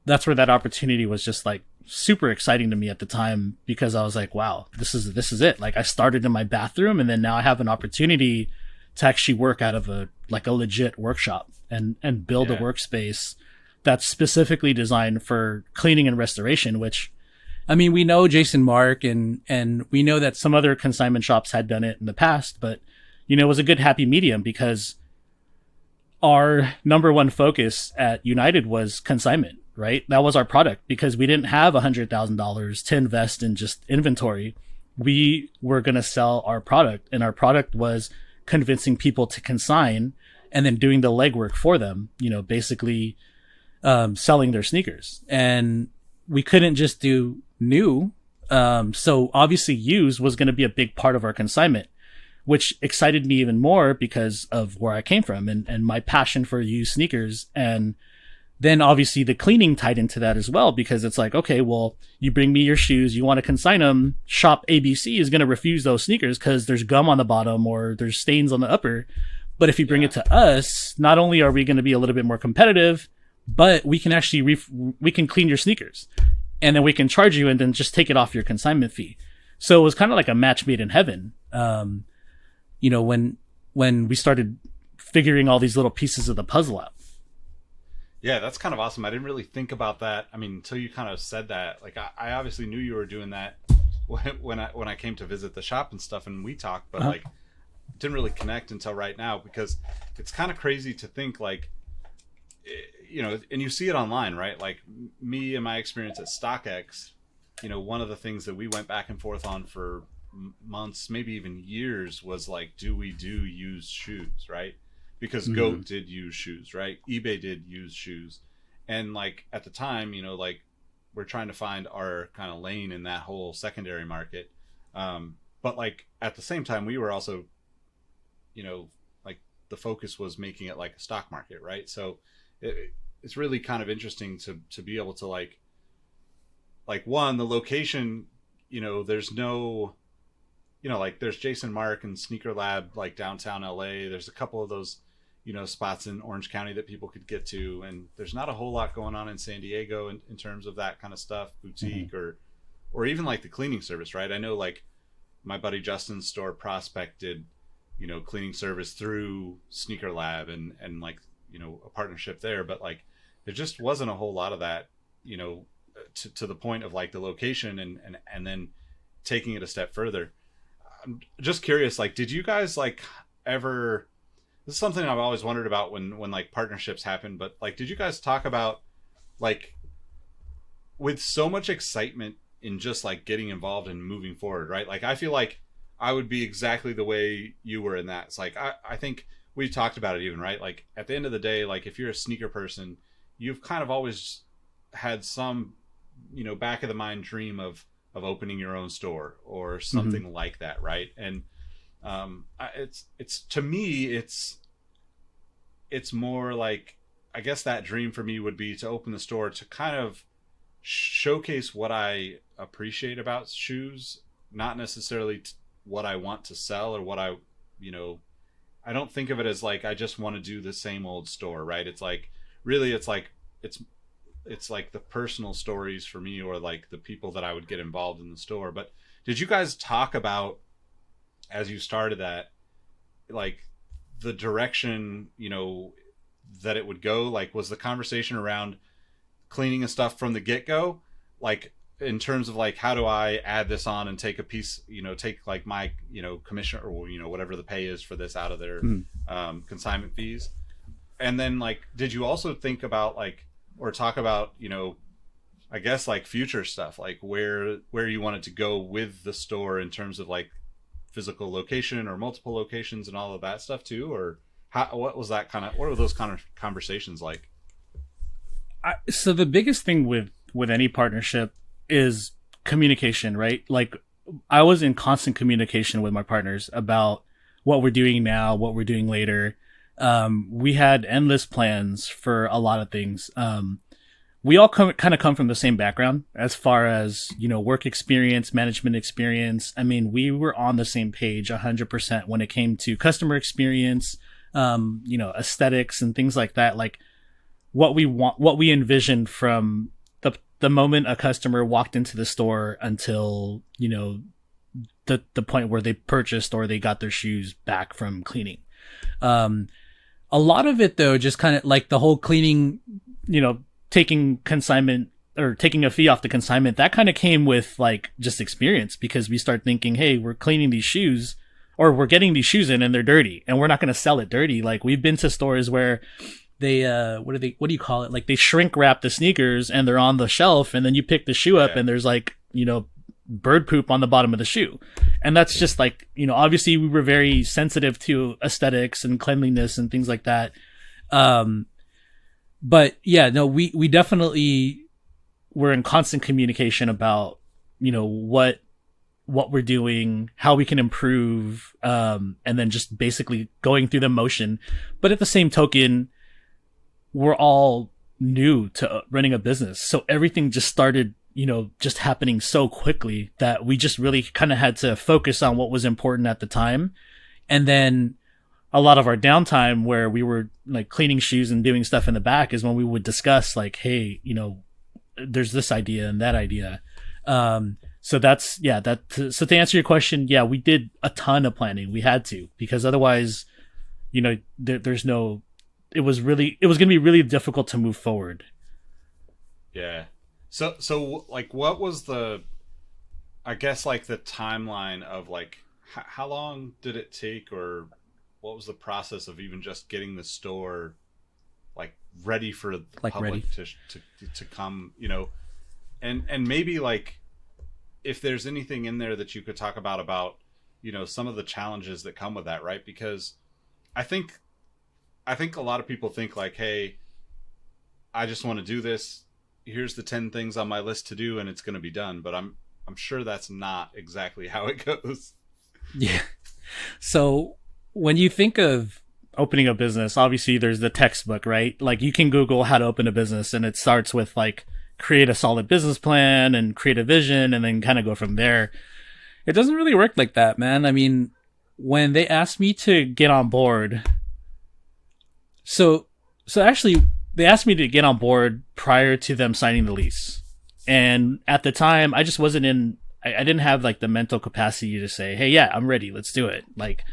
that opportunity was just like super exciting to me at the time, because I was like, wow, this is it. Like I started in my bathroom, and then now I have an opportunity to actually work out of a legit workshop and build a workspace that's specifically designed for cleaning and restoration, which, I mean, we know Jason Mark and we know that some other consignment shops had done it in the past, but it was a good happy medium, because our number one focus at United was consignment, right? That was our product, because we didn't have $100,000 to invest in just inventory. We were going to sell our product, and our product was convincing people to consign and then doing the legwork for them, basically selling their sneakers. And we couldn't just do new. So obviously used was going to be a big part of our consignment, which excited me even more because of where I came from and my passion for used sneakers. And then obviously the cleaning tied into that as well, because it's like, okay, well, you bring me your shoes, you want to consign them, shop ABC is going to refuse those sneakers because there's gum on the bottom or there's stains on the upper. But if you bring it to us, not only are we going to be a little bit more competitive, but we can actually we can clean your sneakers, and then we can charge you and then just take it off your consignment fee. So it was kind of like a match made in heaven. When we started figuring all these little pieces of the puzzle out. Yeah, that's kind of awesome. I didn't really think about that. I mean, until you kind of said that. Like, I obviously knew you were doing that when I came to visit the shop and stuff, and we talked, but like, didn't really connect until right now, because it's kind of crazy to think like, and you see it online, right? Like me and my experience at StockX, one of the things that we went back and forth on for months, maybe even years, was like, do we do used shoes, right? Because Goat did use shoes, right? eBay did use shoes. And like at the time, like we're trying to find our kind of lane in that whole secondary market. But like at the same time, we were also, like the focus was making it like a stock market, right? So it's really kind of interesting to be able to like one, the location, there's no, like there's Jason Mark and Sneaker Lab, like downtown LA. There's a couple of those, spots in Orange County that people could get to. And there's not a whole lot going on in San Diego in terms of that kind of stuff, boutique or even like the cleaning service, right? I know like my buddy Justin's store prospected, cleaning service through Sneaker Lab and like, a partnership there, but like there just wasn't a whole lot of that, to the point of like the location and then taking it a step further. I'm just curious, like, did you guys like ever, this is something I've always wondered about when like partnerships happen, but like, did you guys talk about like, with so much excitement in just like getting involved and moving forward, right? Like, I feel like I would be exactly the way you were in that. It's like, I think we talked about it even, right? Like at the end of the day, like if you're a sneaker person, you've kind of always had some, back of the mind dream of opening your own store or something like that, right? And it's to me, it's more like, I guess that dream for me would be to open the store to kind of showcase what I appreciate about shoes, not necessarily what I want to sell or what I don't think of it as like I just want to do the same old store, right? It's like really it's like the personal stories for me, or like the people that I would get involved in the store. But did you guys talk about, as you started that, like the direction that it would go? Like, was the conversation around cleaning and stuff from the get-go, like in terms of like, how do I add this on and take a piece, take like my commission or whatever the pay is for this out of their consignment fees? And then like, did you also think about like, or talk about I guess like future stuff, like where you wanted to go with the store in terms of like physical location or multiple locations and all of that stuff too? Or what was that what were those kind of conversations like? So the biggest thing with any partnership is communication, right? Like I was in constant communication with my partners about what we're doing now, what we're doing later. We had endless plans for a lot of things. We all kind of come from the same background as far as, work experience, management experience. I mean, we were on the same page 100% when it came to customer experience, aesthetics and things like that. Like what we want, what we envisioned from the moment a customer walked into the store until, the point where they purchased or they got their shoes back from cleaning. A lot of it though, just kind of like the whole cleaning, taking consignment or taking a fee off the consignment, that kind of came with like just experience, because we start thinking, hey, we're cleaning these shoes or we're getting these shoes in and they're dirty and we're not going to sell it dirty. Like we've been to stores where they, what do you call it? Like they shrink wrap the sneakers and they're on the shelf and then you pick the shoe up and there's like, bird poop on the bottom of the shoe. And that's just like, obviously we were very sensitive to aesthetics and cleanliness and things like that. But yeah, no, we definitely were in constant communication about, what we're doing, how we can improve, and then just basically going through the motion. But at the same token, we're all new to running a business. So everything just started, just happening so quickly that we just really kind of had to focus on what was important at the time. And then a lot of our downtime where we were like cleaning shoes and doing stuff in the back is when we would discuss like, hey, there's this idea and that idea. So so to answer your question, yeah, we did a ton of planning. We had to, because otherwise, there's no, it was going to be really difficult to move forward. Yeah. So like, what was the timeline of like, how long did it take, or what was the process of even just getting the store like ready for the public to come, and maybe like if there's anything in there that you could talk about, some of the challenges that come with that, right? Because I think a lot of people think like, hey, I just want to do this. Here's the 10 things on my list to do and it's going to be done. But I'm sure that's not exactly how it goes. Yeah. So when you think of opening a business, obviously there's the textbook, right? Like you can Google how to open a business and it starts with like create a solid business plan and create a vision and then kind of go from there. It doesn't really work like that, man. I mean, when they asked me to get on board, so actually they asked me to get on board prior to them signing the lease. And at the time I just wasn't I didn't have like the mental capacity to say, hey, yeah, I'm ready. Let's do it. Like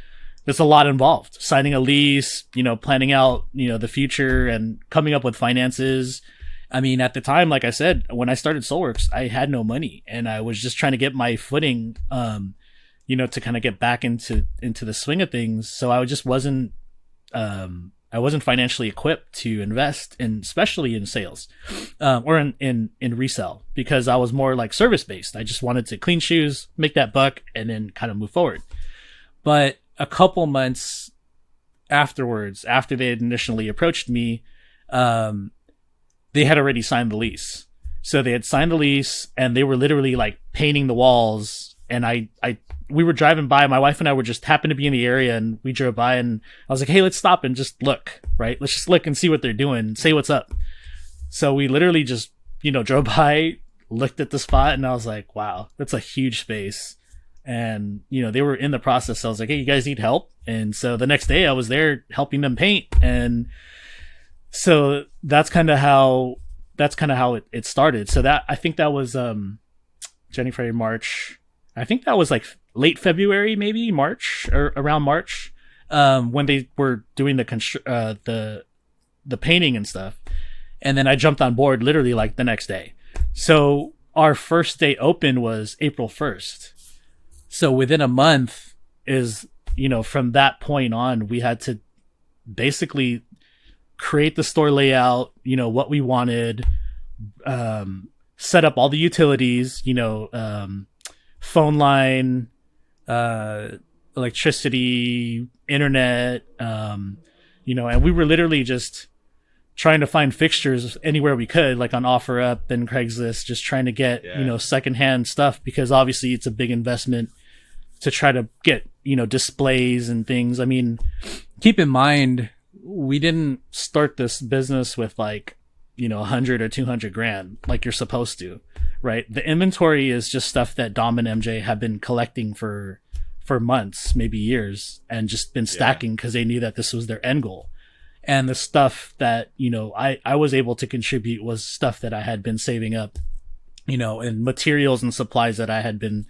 there's a lot involved, signing a lease, planning out, the future and coming up with finances. I mean, at the time, like I said, when I started Soleworks, I had no money and I was just trying to get my footing, to kind of get back into the swing of things. So I just wasn't financially equipped to invest in, especially in sales, or in resell, because I was more like service based. I just wanted to clean shoes, make that buck, and then kind of move forward. But a couple months afterwards, after they had initially approached me, they had already signed the lease. So they had signed the lease and they were literally like painting the walls. And we were driving by, my wife and I were just happened to be in the area and we drove by and I was like, hey, let's stop and just look, right? Let's just look and see what they're doing, say what's up. So we literally just, drove by, looked at the spot and I was like, wow, that's a huge space. And, they were in the process. So I was like, hey, you guys need help? And so the next day I was there helping them paint. And so that's kind of how it started. So I think that was, January, February, March. I think that was like late February, maybe March or around March, when they were doing the painting and stuff. And then I jumped on board literally like the next day. So our first day open was April 1st. So within a month is, from that point on, we had to basically create the store layout, what we wanted, set up all the utilities, phone line, electricity, internet, and we were literally just trying to find fixtures anywhere we could, like on OfferUp and Craigslist, just trying to get, secondhand stuff, because obviously it's a big investment to try to get, displays and things. I mean, keep in mind, we didn't start this business with 100 or 200 grand like you're supposed to, right? The inventory is just stuff that Dom and MJ have been collecting for months, maybe years, and just been stacking because they knew that this was their end goal. And the stuff that, I was able to contribute was stuff that I had been saving up, and materials and supplies that I had been,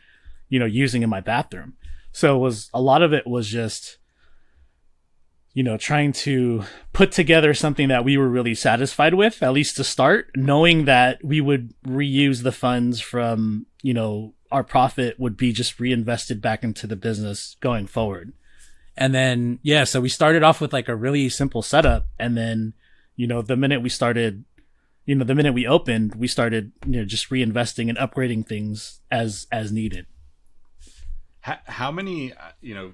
using in my bathroom. So a lot of it was just, trying to put together something that we were really satisfied with, at least to start, knowing that we would reuse the funds from, our profit would be just reinvested back into the business going forward. And then, so we started off with a really simple setup. And then, the minute we opened, we started, just reinvesting and upgrading things as needed. How many,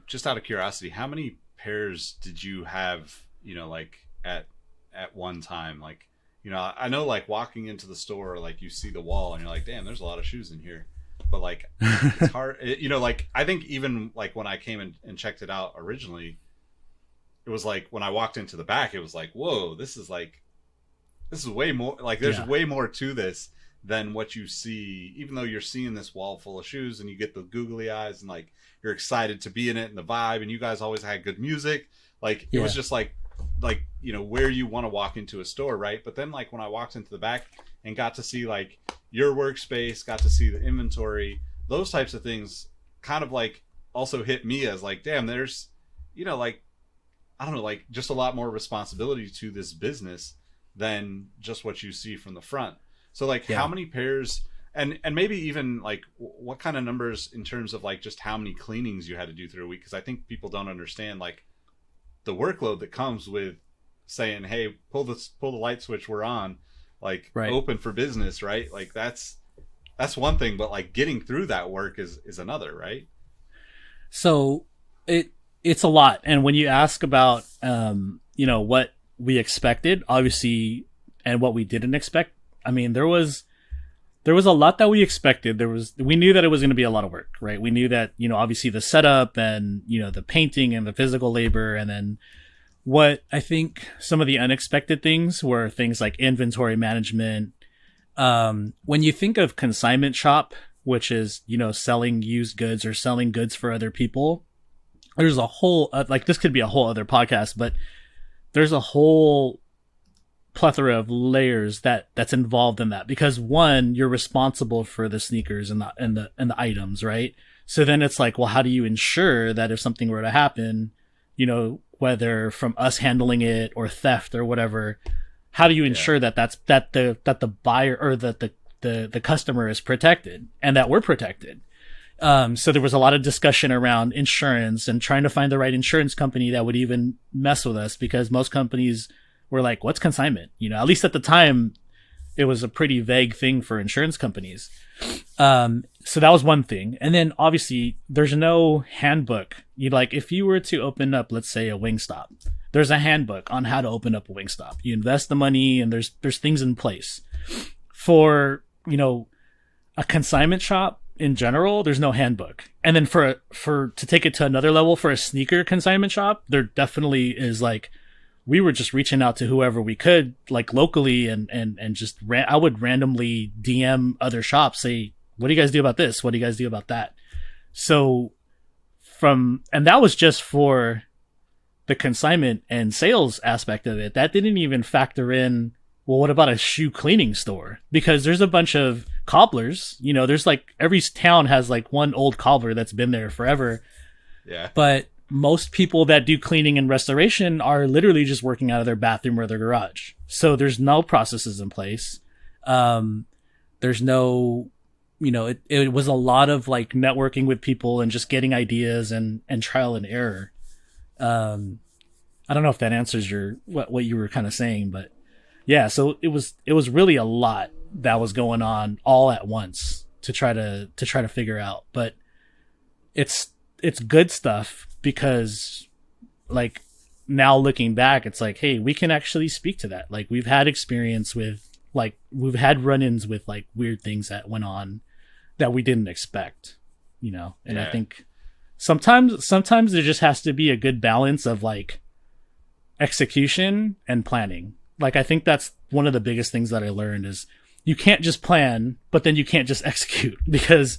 just out of curiosity, how many pairs did you have, at one time? I know walking into the store, you see the wall and you're like, damn, there's a lot of shoes in here. But it's hard, I think even when I came and checked it out originally, it was when I walked into the back, it was whoa, this is way more, there's way more to this than what you see, even though you're seeing this wall full of shoes and you get the googly eyes and you're excited to be in it and the vibe, and you guys always had good music. It was just where you want to walk into a store, right? But then when I walked into the back and got to see your workspace, got to see the inventory, those types of things kind of also hit me as damn, there's, I don't know, just a lot more responsibility to this business than just what you see from the front. So how many pairs, and maybe even what kind of numbers in terms of just how many cleanings you had to do through a week? Because I think people don't understand the workload that comes with saying, hey, pull the light switch, we're on, open for business, right? That's one thing, but getting through that work is another, right? So it's a lot. And when you ask about what we expected, obviously, and what we didn't expect, I mean, there was a lot that we expected. We knew that it was going to be a lot of work, right? We knew that, obviously the setup and, the painting and the physical labor. And then what I think some of the unexpected things were things like inventory management. When you think of consignment shop, which is, selling used goods or selling goods for other people, there's a whole, this could be a whole other podcast, but there's a whole plethora of layers that's involved in that, because one, you're responsible for the sneakers and the items, right? So then it's well, how do you ensure that if something were to happen, whether from us handling it or theft or whatever, how do you ensure that the buyer or that the customer is protected and that we're protected? So there was a lot of discussion around insurance and trying to find the right insurance company that would even mess with us, because most companies were what's consignment? At least at the time, it was a pretty vague thing for insurance companies. So that was one thing. And then obviously there's no handbook. If you were to open up, let's say, a Wingstop, there's a handbook on how to open up a Wingstop. You invest the money and there's things in place. For, a consignment shop in general, there's no handbook. And then for to take it to another level, for a sneaker consignment shop, there definitely is we were just reaching out to whoever we could, locally, and just I would randomly DM other shops, say, what do you guys do about this? What do you guys do about that? So and that was just for the consignment and sales aspect of it. That didn't even factor in, well, what about a shoe cleaning store? Because there's a bunch of cobblers, there's every town has one old cobbler that's been there forever. Yeah. But most people that do cleaning and restoration are literally just working out of their bathroom or their garage. So there's no processes in place. There's no, it was a lot of networking with people and just getting ideas and trial and error. I don't know if that answers what you were kind of saying, but yeah, so it was really a lot that was going on all at once to try to figure out. But it's good stuff because like now looking back, it's like, hey, we can actually speak to that. Like we've had experience with like we've had run-ins with like weird things that went on that we didn't expect, you know. And I think sometimes there just has to be a good balance of like execution and planning. Like I think that's one of the biggest things that I learned is you can't just plan, but then you can't just execute because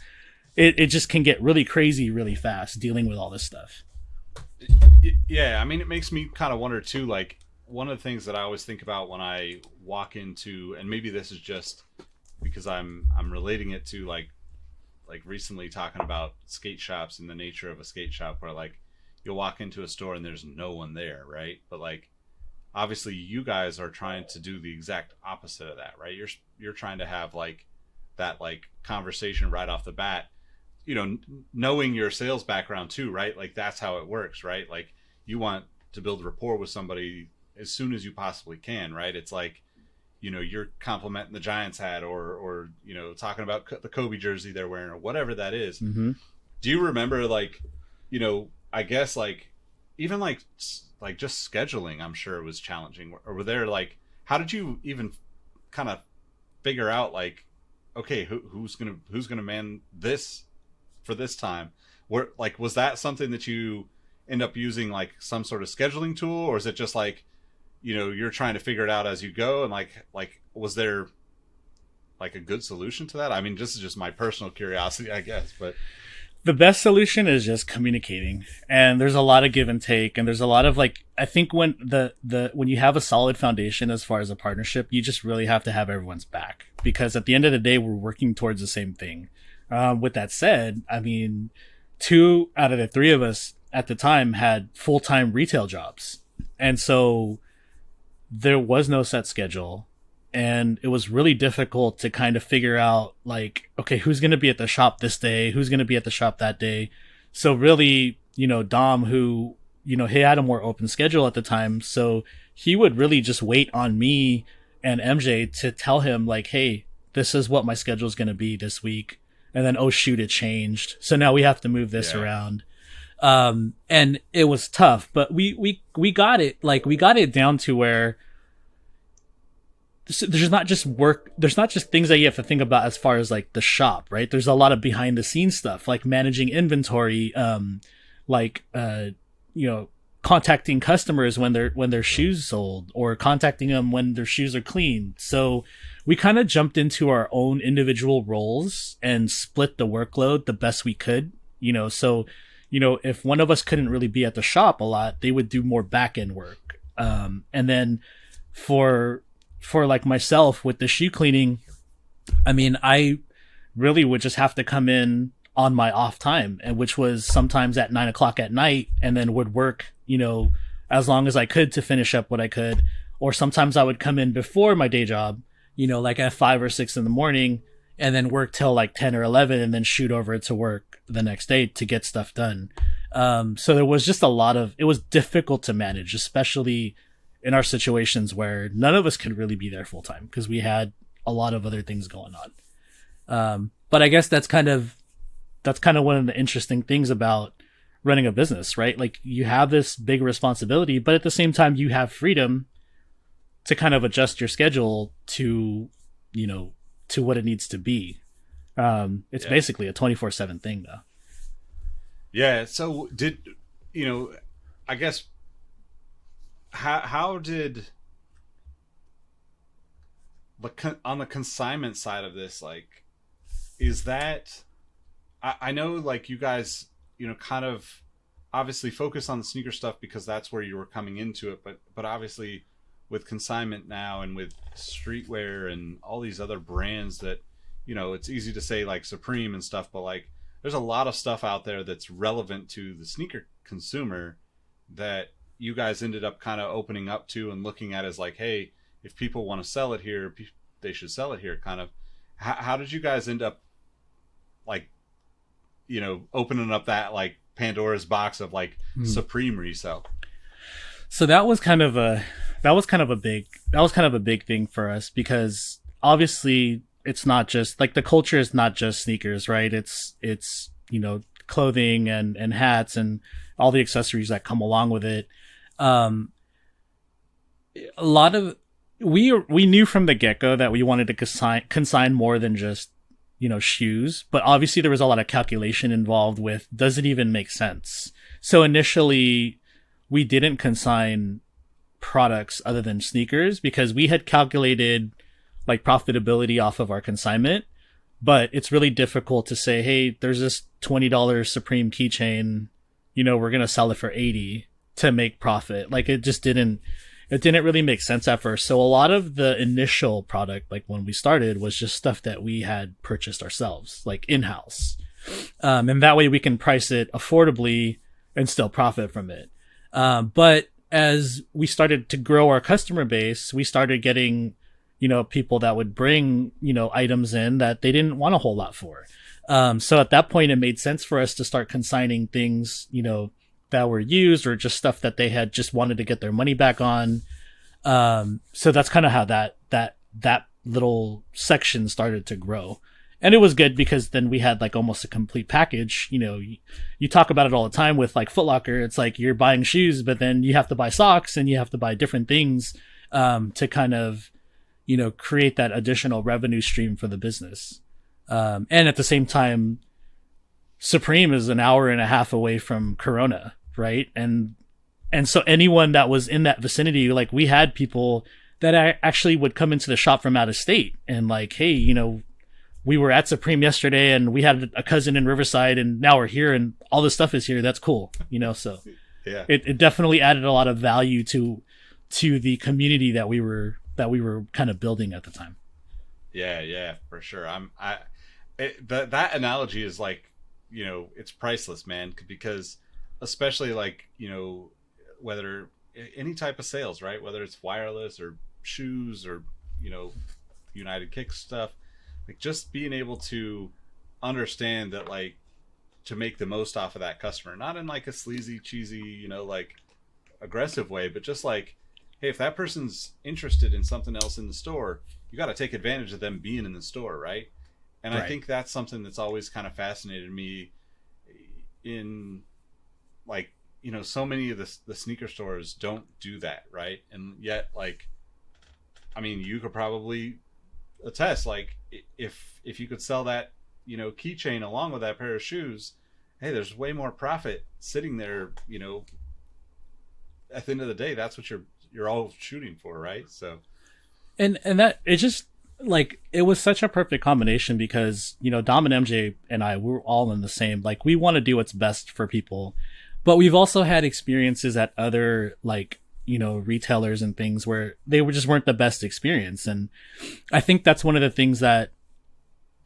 it just can get really crazy really fast dealing with all this stuff. Yeah, I mean, it makes me kind of wonder too, like one of the things that I always think about when I walk into, and maybe this is just because I'm relating it to like recently talking about skate shops and the nature of a skate shop where like you'll walk into a store and there's no one there, right? But like obviously you guys are trying to do the exact opposite of that, right? You're trying to have like that like conversation right off the bat, you know, knowing your sales background too, right? Like that's how it works, right? Like you want to build rapport with somebody as soon as you possibly can, right? It's like, you know, you're complimenting the Giants hat or you know, talking about the Kobe jersey they're wearing or whatever that is. Mm-hmm. Do you remember like, you know, I guess like even like just scheduling, I'm sure it was challenging. Or were there like, how did you even kind of figure out like, okay, who's gonna man this for this time? Where like, was that something that you end up using like some sort of scheduling tool, or is it just like, you know, you're trying to figure it out as you go? And like was there like a good solution to that? I mean, this is just my personal curiosity, I guess, but the best solution is just communicating, and there's a lot of give and take, and there's a lot of like, I think when when you have a solid foundation as far as a partnership, you just really have to have everyone's back, because at the end of the day, we're working towards the same thing. With that said, I mean, 2 out of the 3 of us at the time had full-time retail jobs, and so there was no set schedule. And it was really difficult to kind of figure out like, okay, who's going to be at the shop this day? Who's going to be at the shop that day? So really, you know, Dom, who, you know, he had a more open schedule at the time. So he would really just wait on me and MJ to tell him like, hey, this is what my schedule is going to be this week. And then, oh shoot, it changed. So now we have to move this around. And it was tough, but we got it. Like we got it down to where there's not just work, there's not just things that you have to think about as far as like the shop, right? There's a lot of behind the scenes stuff like managing inventory, you know, contacting customers when their shoes sold, or contacting them when their shoes are clean. So we kind of jumped into our own individual roles and split the workload the best we could, you know. So, you know, if one of us couldn't really be at the shop a lot, they would do more back end work. And then for like myself with the shoe cleaning, I mean, I really would just have to come in on my off time, and which was sometimes at 9:00 at night, and then would work, you know, as long as I could to finish up what I could. Or sometimes I would come in before my day job, you know, like at 5 or 6 in the morning, and then work till like 10 or 11 and then shoot over to work the next day to get stuff done. So there was just it was difficult to manage, especially in our situations where none of us could really be there full time because we had a lot of other things going on. But I guess that's kind of one of the interesting things about running a business, right? Like you have this big responsibility, but at the same time you have freedom to kind of adjust your schedule to, you know, to what it needs to be. It's basically a 24/7 thing though. Yeah. So did, you know, I guess, how did on the consignment side of this, like, is that, I know like you guys, you know, kind of obviously focus on the sneaker stuff because that's where you were coming into it, but obviously with consignment now and with streetwear and all these other brands that, you know, it's easy to say like Supreme and stuff, but like there's a lot of stuff out there that's relevant to the sneaker consumer that you guys ended up kind of opening up to and looking at as like, hey, if people want to sell it here, they should sell it here, kind of. How did you guys end up like, you know, opening up that like Pandora's box of like Supreme resale? So that was kind of a big thing for us, because obviously it's not just like, the culture is not just sneakers, right? It's, you know, clothing and hats and all the accessories that come along with it. A lot of we knew from the get-go that we wanted to consign more than just, shoes, but obviously there was a lot of calculation involved with, does it even make sense? So initially we didn't consign products other than sneakers because we had calculated like profitability off of our consignment, but it's really difficult to say, hey, there's this $20 Supreme keychain, we're going to sell it for 80 to make profit. Like it didn't really make sense at first. So a lot of the initial product, like when we started, was just stuff that we had purchased ourselves, like in-house. And that way we can price it affordably and still profit from it. But as we started to grow our customer base, we started getting, people that would bring, items in that they didn't want a whole lot for. So at that point, it made sense for us to start consigning things, that were used or just stuff that they had just wanted to get their money back on. So that's kind of how that little section started to grow. And it was good because then we had like almost a complete package. You talk about it all the time with like Foot Locker. It's like you're buying shoes, but then you have to buy socks and you have to buy different things to kind of, create that additional revenue stream for the business. And at the same time, Supreme is an hour and a half away from Corona, right? And so anyone that was in that vicinity, like we had people that actually would come into the shop from out of state and like, hey, we were at Supreme yesterday and we had a cousin in Riverside and now we're here and all this stuff is here. That's cool. So yeah, it definitely added a lot of value to the community that we were kind of building at the time. Yeah, for sure. That analogy is like, it's priceless, man, because especially like, whether any type of sales, right? Whether it's wireless or shoes or, United Kick stuff, like just being able to understand that, like, to make the most off of that customer, not in like a sleazy, cheesy, like aggressive way, but just like, hey, if that person's interested in something else in the store, you got to take advantage of them being in the store, right? And right. I think that's something that's always kind of fascinated me in, like, so many of the sneaker stores don't do that, right? And yet, like, I mean, you could probably attest, like, if you could sell that, keychain along with that pair of shoes, hey, there's way more profit sitting there, at the end of the day. That's what you're all shooting for, right? So and that it just, like, it was such a perfect combination because Dom and MJ and I were all in the same, like, we want to do what's best for people, but we've also had experiences at other, like, retailers and things where they weren't the best experience. And I think that's one of the things that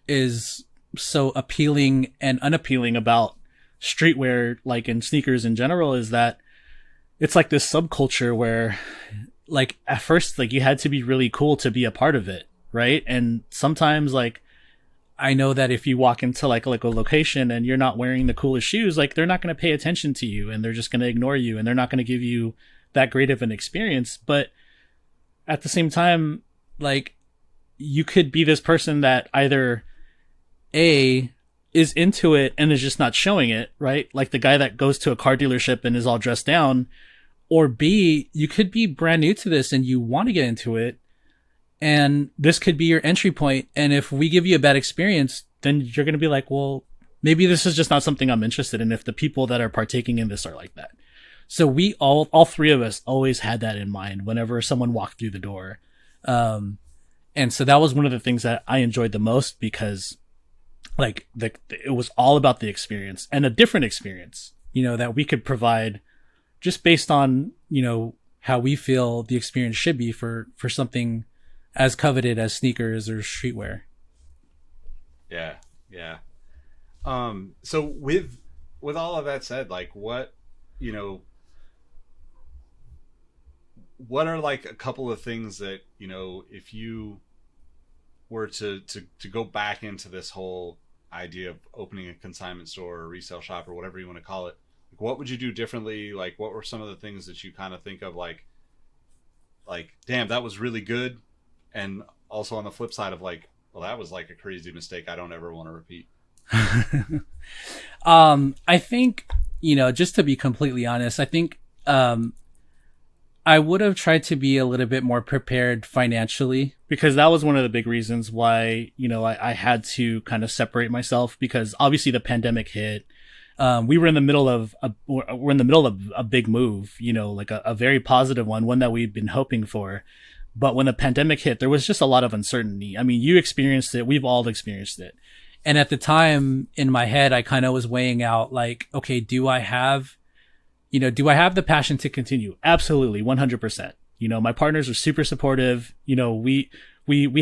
is so appealing and unappealing about streetwear, like in sneakers in general, is that it's like this subculture where, like, at first, like, you had to be really cool to be a part of it, right? And sometimes, like, I know that if you walk into like a location and you're not wearing the coolest shoes, like, they're not going to pay attention to you and they're just going to ignore you and they're not going to give you that great of an experience. But at the same time, like, you could be this person that either A, is into it and is just not showing it, right? Like the guy that goes to a car dealership and is all dressed down. Or B, you could be brand new to this and you want to get into it, and this could be your entry point. And if we give you a bad experience, then you're going to be like, well, maybe this is just not something I'm interested in if the people that are partaking in this are like that. So we all three of us always had that in mind whenever someone walked through the door. And so that was one of the things that I enjoyed the most because, like, it was all about the experience and a different experience, that we could provide just based on, how we feel the experience should be for something as coveted as sneakers or streetwear. Yeah. So with all of that said, like, what are like a couple of things that, if you were to go back into this whole idea of opening a consignment store or resale shop or whatever you want to call it, like, what would you do differently? Like, what were some of the things that you kind of think of like, damn, that was really good, and also on the flip side of like, well, that was like a crazy mistake I don't ever want to repeat? I think, just to be completely honest, I think I would have tried to be a little bit more prepared financially. Because that was one of the big reasons why, I had to kind of separate myself, because obviously the pandemic hit. We were in the middle of a big move, like a very positive one that we'd been hoping for. But when the pandemic hit, there was just a lot of uncertainty. I mean, you experienced it. We've all experienced it. And at the time in my head, I kind of was weighing out like, okay, do I have the passion to continue? Absolutely. 100%. My partners are super supportive. We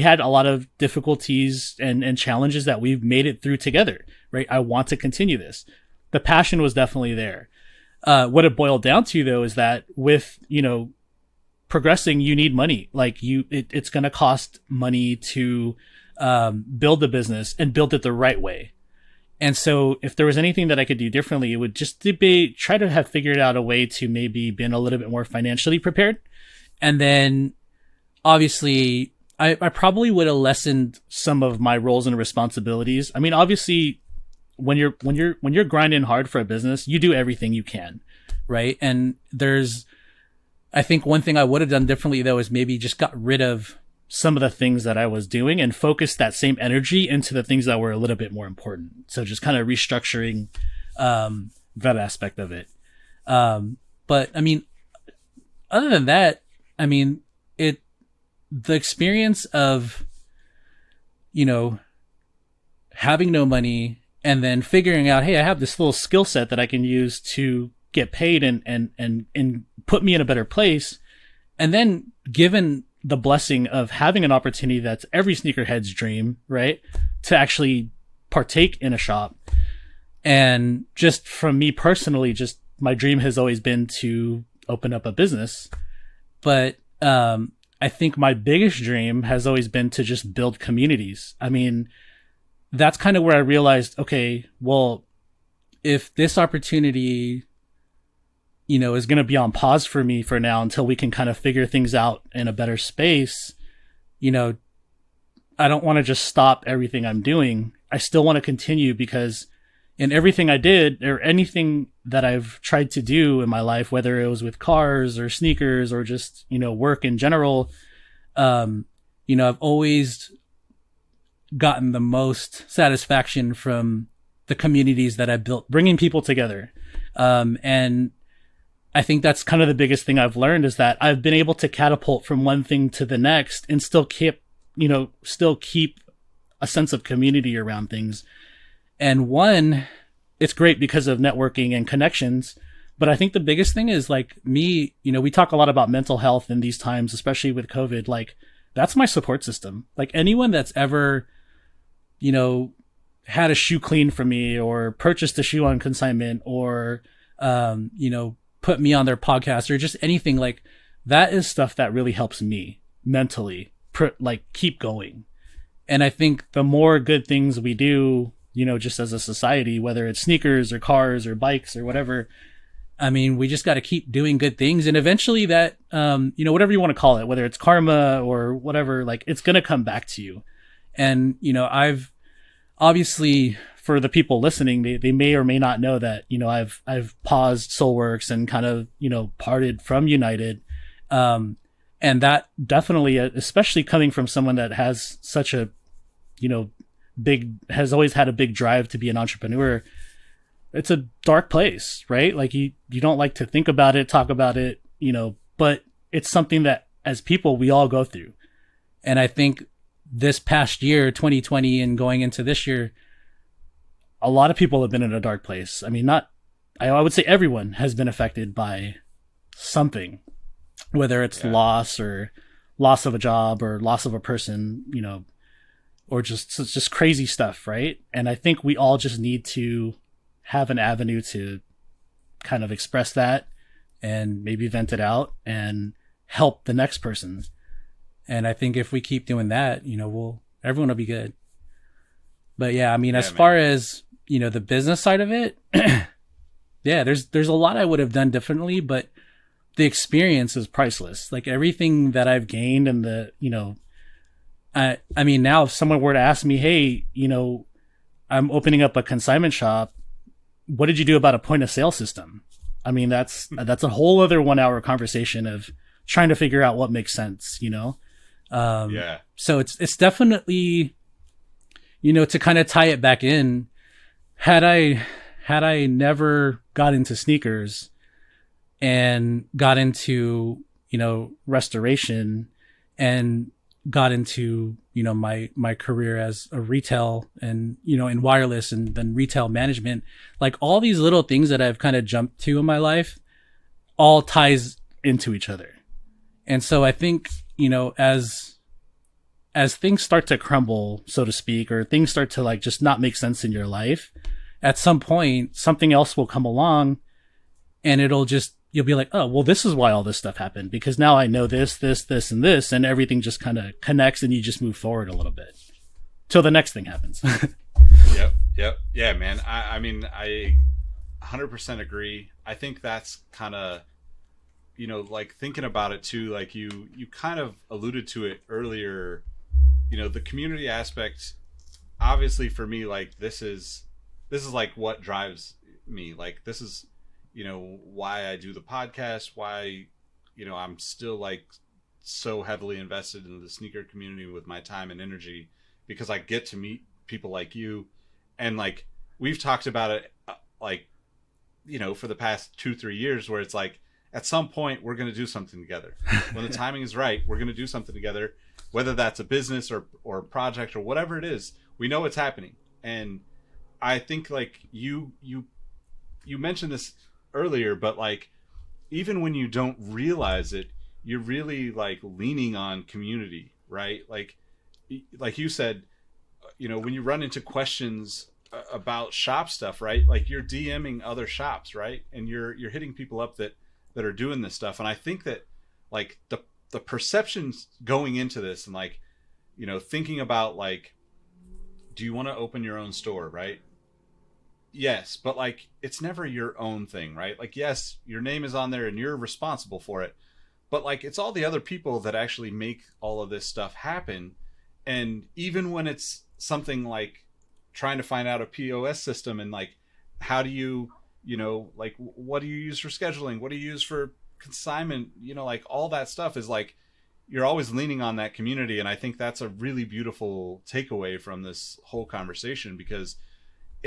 had a lot of difficulties and challenges that we've made it through together, right? I want to continue this. The passion was definitely there. What it boiled down to, though, is that with, progressing, you need money. Like it's going to cost money to build the business and build it the right way. And so if there was anything that I could do differently, it would just be try to have figured out a way to maybe been a little bit more financially prepared. And then obviously I probably would have lessened some of my roles and responsibilities. I mean, obviously when you're grinding hard for a business, you do everything you can. Right. And I think one thing I would have done differently, though, is maybe just got rid of some of the things that I was doing and focused that same energy into the things that were a little bit more important. So just kind of restructuring that aspect of it. But I mean, other than that, I mean, the experience of, having no money and then figuring out, hey, I have this little skill set that I can use to get paid and put me in a better place. And then given the blessing of having an opportunity that's every sneakerhead's dream, right? To actually partake in a shop. And just from me personally, just my dream has always been to open up a business. But I think my biggest dream has always been to just build communities. I mean, that's kind of where I realized, okay, well, if this opportunity, is going to be on pause for me for now until we can kind of figure things out in a better space, I don't want to just stop everything I'm doing. I still want to continue, because in everything I did or anything that I've tried to do in my life, whether it was with cars or sneakers or just, work in general, I've always gotten the most satisfaction from the communities that I built, bringing people together. And I think that's kind of the biggest thing I've learned, is that I've been able to catapult from one thing to the next and still keep a sense of community around things. And it's great because of networking and connections. But I think the biggest thing is like me, we talk a lot about mental health in these times, especially with COVID. Like, that's my support system. Like, anyone that's ever, had a shoe cleaned for me or purchased a shoe on consignment or, put me on their podcast or just anything, like that is stuff that really helps me mentally, keep going. And I think the more good things we do, just as a society, whether it's sneakers or cars or bikes or whatever, I mean, we just got to keep doing good things. And eventually that, whatever you want to call it, whether it's karma or whatever, like it's going to come back to you. And, I've obviously, for the people listening, they may or may not know that, I've paused Soleworks and kind of, parted from United. And that definitely, especially coming from someone that has such a, has always had a big drive to be an entrepreneur, it's a dark place, right? Like you don't like to think about it, talk about it, but it's something that as people, we all go through. And I think this past year, 2020, and going into this year, a lot of people have been in a dark place. I mean, I would say everyone has been affected by something, whether it's loss or loss of a job or loss of a person, or just crazy stuff, right? And I think we all just need to have an avenue to kind of express that and maybe vent it out and help the next person. And I think if we keep doing that, everyone will be good. But yeah, I mean, as far as, the business side of it, yeah, there's a lot I would have done differently, but the experience is priceless. Like everything that I've gained and I mean, now if someone were to ask me, hey, I'm opening up a consignment shop. What did you do about a point of sale system? I mean, that's a whole other 1 hour conversation of trying to figure out what makes sense, you know? Yeah. So it's definitely, you know, to kind of tie it back in, had I never got into sneakers and got into, you know, restoration and got into, you know, my career as a retail and, you know, in wireless and then retail management, like all these little things that I've kind of jumped to in my life all ties into each other. And so I think, you know, as things start to crumble, so to speak, or things start to like just not make sense in your life, at some point something else will come along and you'll be like, oh, well, this is why all this stuff happened, because now I know this, and this, and everything just kind of connects and you just move forward a little bit till the next thing happens. Yep. Yeah, man. I mean, I 100% agree. I think that's kind of, you know, like thinking about it too, like you kind of alluded to it earlier, you know, the community aspect, obviously for me, like this is like what drives me. Like this is, you know, why I do the podcast, why, you know, I'm still like so heavily invested in the sneaker community with my time and energy, because I get to meet people like you. And like, we've talked about it, like, you know, for the past 2-3 years, where it's like, at some point we're going to do something together. When the timing is right, we're going to do something together, whether that's a business or a project or whatever it is. We know it's happening. And I think like you mentioned this earlier, but like even when you don't realize it, you're really like leaning on community, right? Like you said, you know, when you run into questions about shop stuff, right? Like you're DMing other shops, right? And you're hitting people up that are doing this stuff. And I think that like the perceptions going into this, and like, you know, thinking about like, do you want to open your own store, right? Yes, but like it's never your own thing, right? Like, yes, your name is on there and you're responsible for it, but like it's all the other people that actually make all of this stuff happen. And even when it's something like trying to find out a POS system and like, how do you, you know, like what do you use for scheduling? What do you use for consignment? You know, like all that stuff is like, you're always leaning on that community. And I think that's a really beautiful takeaway from this whole conversation, because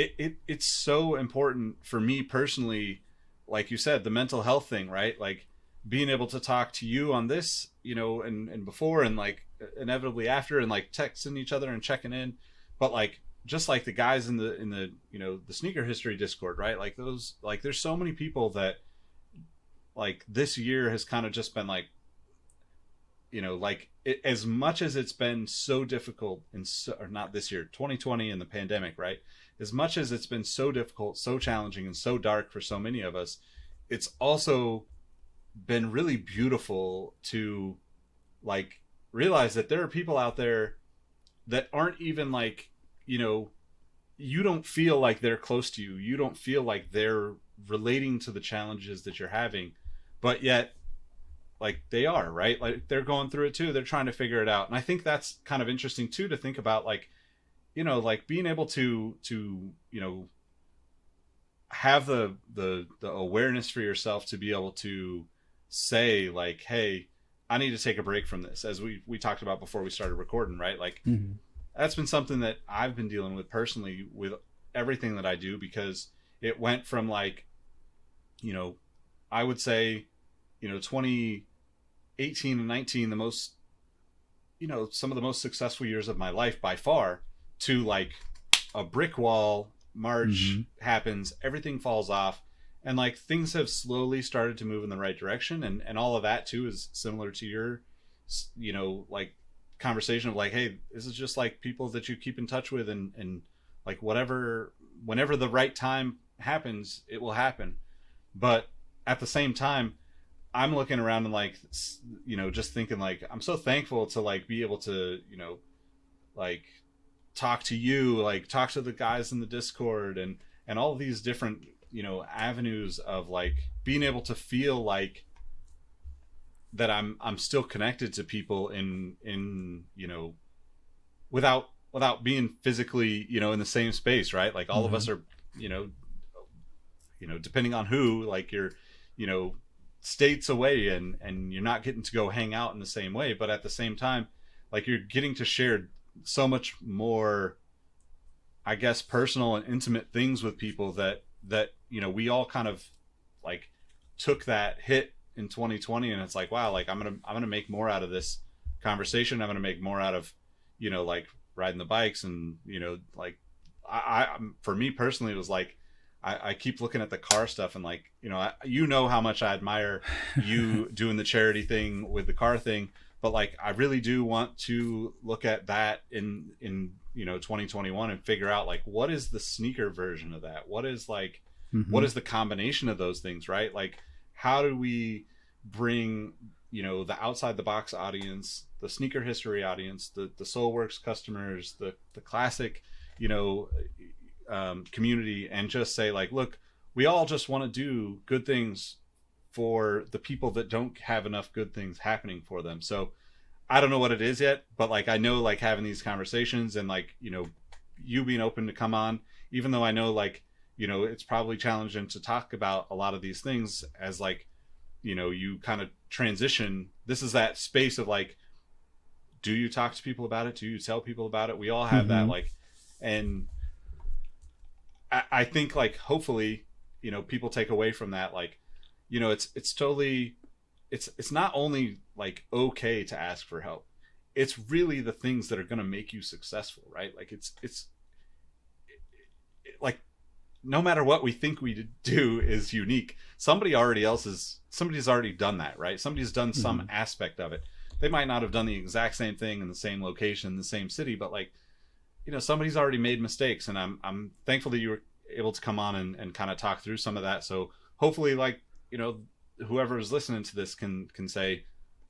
it's so important for me personally, like you said, the mental health thing, right? Like being able to talk to you on this, you know, and before, and like inevitably after, and like texting each other and checking in, but like just like the guys in the you know, the sneaker history Discord, right? Like those, like there's so many people that like this year has kind of just been like, you know, like as much as it's been so difficult, or not this year, 2020 and the pandemic, right? As much as it's been so difficult, so challenging, and so dark for so many of us, it's also been really beautiful to like realize that there are people out there that aren't even like, you know, you don't feel like they're close to you. You don't feel like they're relating to the challenges that you're having, but yet like they are, right? Like they're going through it too. They're trying to figure it out. And I think that's kind of interesting too, to think about, like, you know, like being able to, you know, have the awareness for yourself to be able to say like, hey, I need to take a break from this, as we talked about before we started recording, right? Like that's been something that I've been dealing with personally with everything that I do, because it went from like, you know, I would say, you know, 2018 and 19, the most, you know, some of the most successful years of my life by far, to like a brick wall. March happens, everything falls off, and like things have slowly started to move in the right direction, and all of that too is similar to your, you know, like conversation of like, hey, this is just like people that you keep in touch with, and like whenever the right time happens, it will happen. But at the same time, I'm looking around and like, you know, just thinking like, I'm so thankful to like be able to, you know, like talk to you, like talk to the guys in the Discord, and all of these different, you know, avenues of like being able to feel like that I'm still connected to people in, you know, without without being physically, in the same space, right? Like all of us are, depending on who, like you're, states away and you're not getting to go hang out in the same way. But at the same time, like you're getting to share so much more, I guess, personal and intimate things with people that we all kind of like took that hit in 2020, and it's like, wow, like I'm gonna make more out of this conversation. I'm gonna make more out of like riding the bikes, and like I for me personally, it was like I keep looking at the car stuff, and like how much I admire you doing the charity thing with the car thing, but like I really do want to look at that in 2021 and figure out like what is the sneaker version of that, what is like what is the combination of those things, right? Like how do we bring the outside the box audience, the sneaker history audience, the Soleworks customers, the Classick community, and just say like, look, we all just want to do good things for the people that don't have enough good things happening for them. So I don't know what it is yet, but like I know like having these conversations and like you being open to come on, even though I know like it's probably challenging to talk about a lot of these things as like you kind of transition. This is that space of like, do you talk to people about it? Do you tell people about it? We all have that, like, and I think like hopefully people take away from that like it's totally, it's not only like okay to ask for help, it's really the things that are going to make you successful, right? Like it's like no matter what we think we do is unique. Somebody's already done that, right? Somebody's done some aspect of it. They might not have done the exact same thing in the same location, the same city, but like somebody's already made mistakes, and I'm thankful that you were able to come on and kind of talk through some of that. So hopefully like whoever is listening to this can say,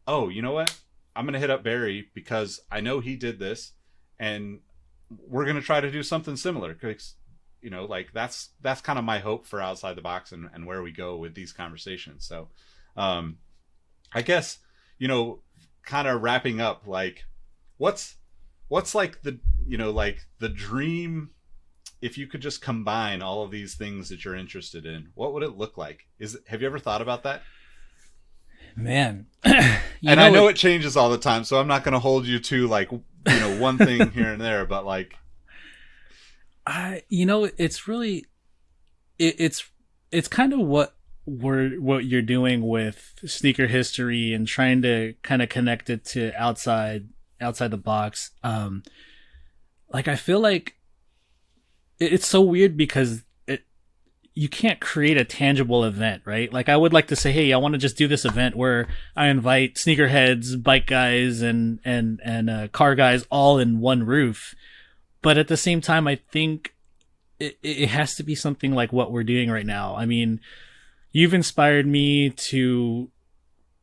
oh, you know what, I'm gonna hit up Barry because I know he did this, and we're gonna try to do something similar, because like that's kind of my hope for outside the box and where we go with these conversations. So I guess kind of wrapping up, like what's like the like the dream, if you could just combine all of these things that you're interested in, what would it look like? Have you ever thought about that? Man, and I know it changes all the time, so I'm not going to hold you to like one thing here and there, but like it's really it's kind of what you're doing with sneaker history and trying to kind of connect it to outside the box. Like I feel like it's so weird because you can't create a tangible event, right? Like I would like to say, hey, I want to just do this event where I invite sneakerheads, bike guys, and car guys all in one roof. But at the same time, I think it has to be something like what we're doing right now. I mean, you've inspired me to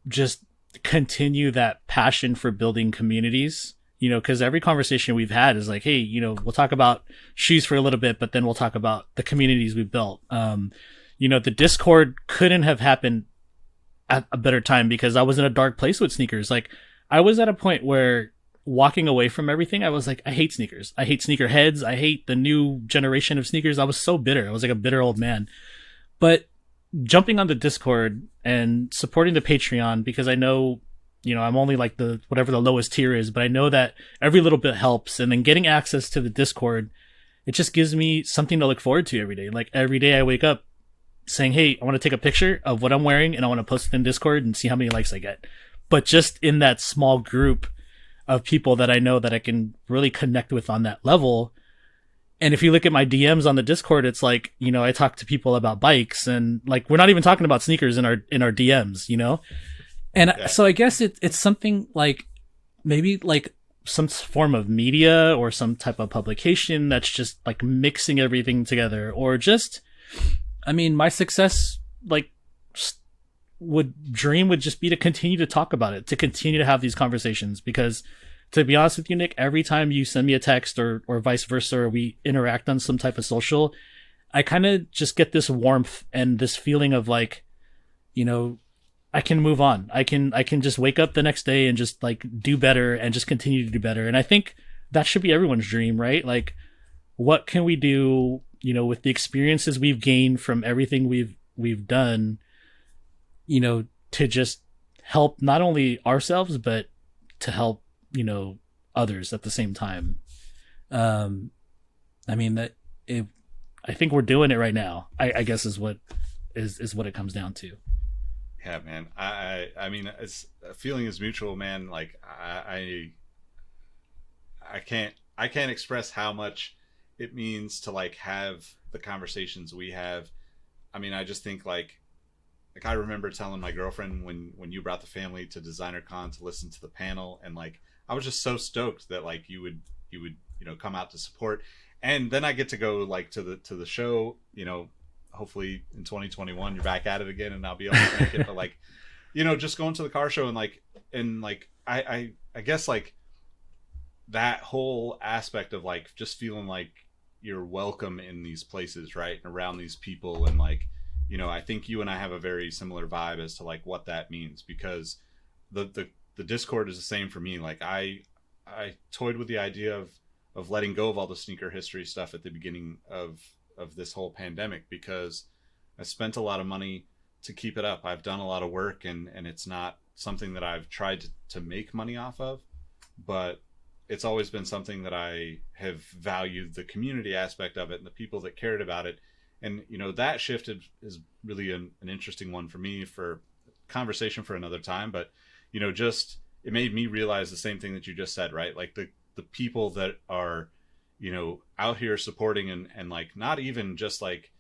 just continue that passion for building communities, because every conversation we've had is like, hey, we'll talk about shoes for a little bit, but then we'll talk about the communities we built. The Discord couldn't have happened at a better time because I was in a dark place with sneakers. Like I was at a point where walking away from everything, I was like, I hate sneakers. I hate sneakerheads. I hate the new generation of sneakers. I was so bitter. I was like a bitter old man. But jumping on the Discord and supporting the Patreon, because I know, I'm only like whatever the lowest tier is, but I know that every little bit helps. And then getting access to the Discord, it just gives me something to look forward to every day. Like every day I wake up saying, hey, I want to take a picture of what I'm wearing and I want to post it in Discord and see how many likes I get. But just in that small group of people that I know that I can really connect with on that level. And if you look at my DMs on the Discord, it's like, I talk to people about bikes, and like, we're not even talking about sneakers in our DMs, And yeah. So I guess it's something like maybe like some form of media or some type of publication that's just like mixing everything together, or just, I mean, my success, like would just be to continue to talk about it, to continue to have these conversations, because to be honest with you, Nick, every time you send me a text or vice versa, or we interact on some type of social, I kind of just get this warmth and this feeling of like, I can move on. I can just wake up the next day and just like do better and just continue to do better. And I think that should be everyone's dream, right? Like, what can we do, with the experiences we've gained from everything we've done, to just help not only ourselves, but to help, others at the same time. I mean, I think we're doing it right now, I guess is what it comes down to. Yeah, man. I mean, it's a feeling is mutual, man. Like I can't express how much it means to like have the conversations we have. I mean, I just think like I remember telling my girlfriend when you brought the family to DesignerCon to listen to the panel, and like I was just so stoked that like you would come out to support, and then I get to go like to the show. Hopefully in 2021 you're back at it again, and I'll be able to make it. But like, just going to the car show and I guess like that whole aspect of like just feeling like you're welcome in these places, right, and around these people, and like I think you and I have a very similar vibe as to like what that means, because the Discord is the same for me. Like I toyed with the idea of letting go of all the sneaker history stuff at the beginning of this whole pandemic, because I spent a lot of money to keep it up. I've done a lot of work, and it's not something that I've tried to make money off of, but it's always been something that I have valued, the community aspect of it and the people that cared about it. And, that shift is really an interesting one for me, for conversation for another time. But, just, it made me realize the same thing that you just said, right? Like the people that are, out here supporting and like, not even just like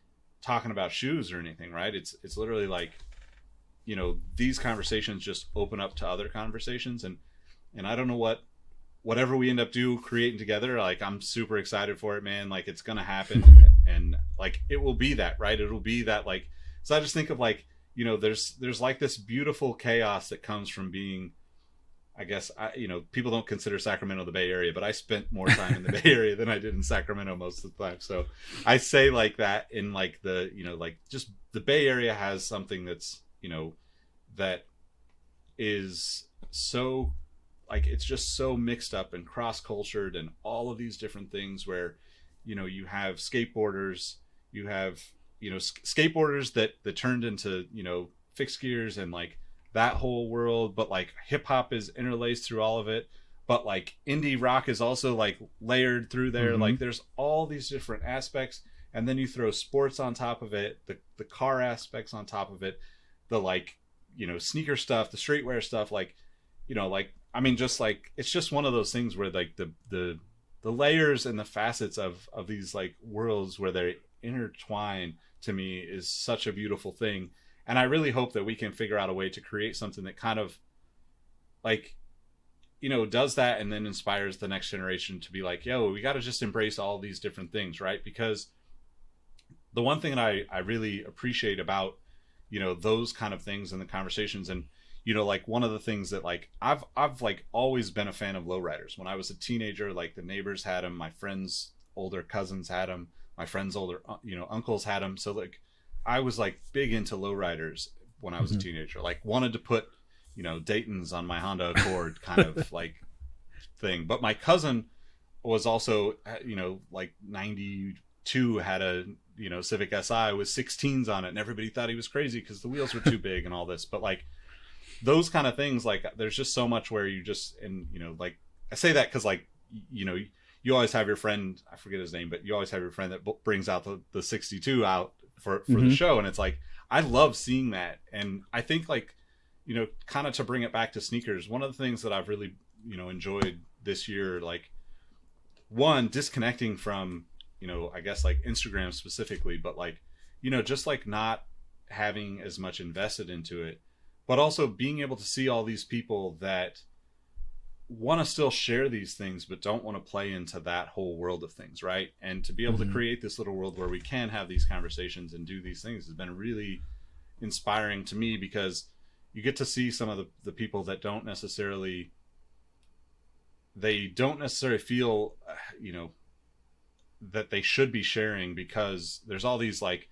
talking about shoes or anything, right? It's literally like, these conversations just open up to other conversations. And I don't know whatever we end up creating together, like I'm super excited for it, man. Like it's gonna happen, and like it will be that, right? It'll be that, like, so I just think of like, there's like this beautiful chaos that comes from being, I guess, people don't consider Sacramento the Bay Area, but I spent more time in the Bay Area than I did in Sacramento most of the time. So I say like that in like the, like just the Bay Area has something that's, that is so, like, it's just so mixed up and cross-cultured and all of these different things where, you have skateboarders, you have, skateboarders that turned into, fixed gears and like that whole world, but like hip hop is interlaced through all of it. But like indie rock is also like layered through there. Mm-hmm. Like there's all these different aspects. And then you throw sports on top of it, the car aspects on top of it, the like, sneaker stuff, the streetwear stuff, like, like, I mean, just like, it's just one of those things where like the layers and the facets of these like worlds where they intertwine, to me, is such a beautiful thing. And I really hope that we can figure out a way to create something that kind of like, does that and then inspires the next generation to be like, yo, we got to just embrace all these different things, right? Because the one thing that I really appreciate about, those kind of things and the conversations, and, like one of the things that like, I've like always been a fan of lowriders. When I was a teenager, like the neighbors had them, my friends' older cousins had them, my friends' older, uncles had them. So like, I was like big into lowriders when I was a teenager, like wanted to put, Dayton's on my Honda Accord kind of like thing. But my cousin was also, like 92 had a, Civic Si with 16s on it, and everybody thought he was crazy because the wheels were too big and all this. But like those kind of things, like there's just so much where you just, and, like I say that because like, you always have your friend, I forget his name, but you always have your friend that brings out the 62 out for the show. And it's like, I love seeing that. And I think like, kind of to bring it back to sneakers, one of the things that I've really, enjoyed this year, like one, disconnecting from, I guess like Instagram specifically, but like, just like not having as much invested into it, but also being able to see all these people that want to still share these things, but don't want to play into that whole world of things, right? And to be able to create this little world where we can have these conversations and do these things has been really inspiring to me, because you get to see some of the people that don't necessarily feel, that they should be sharing, because there's all these like,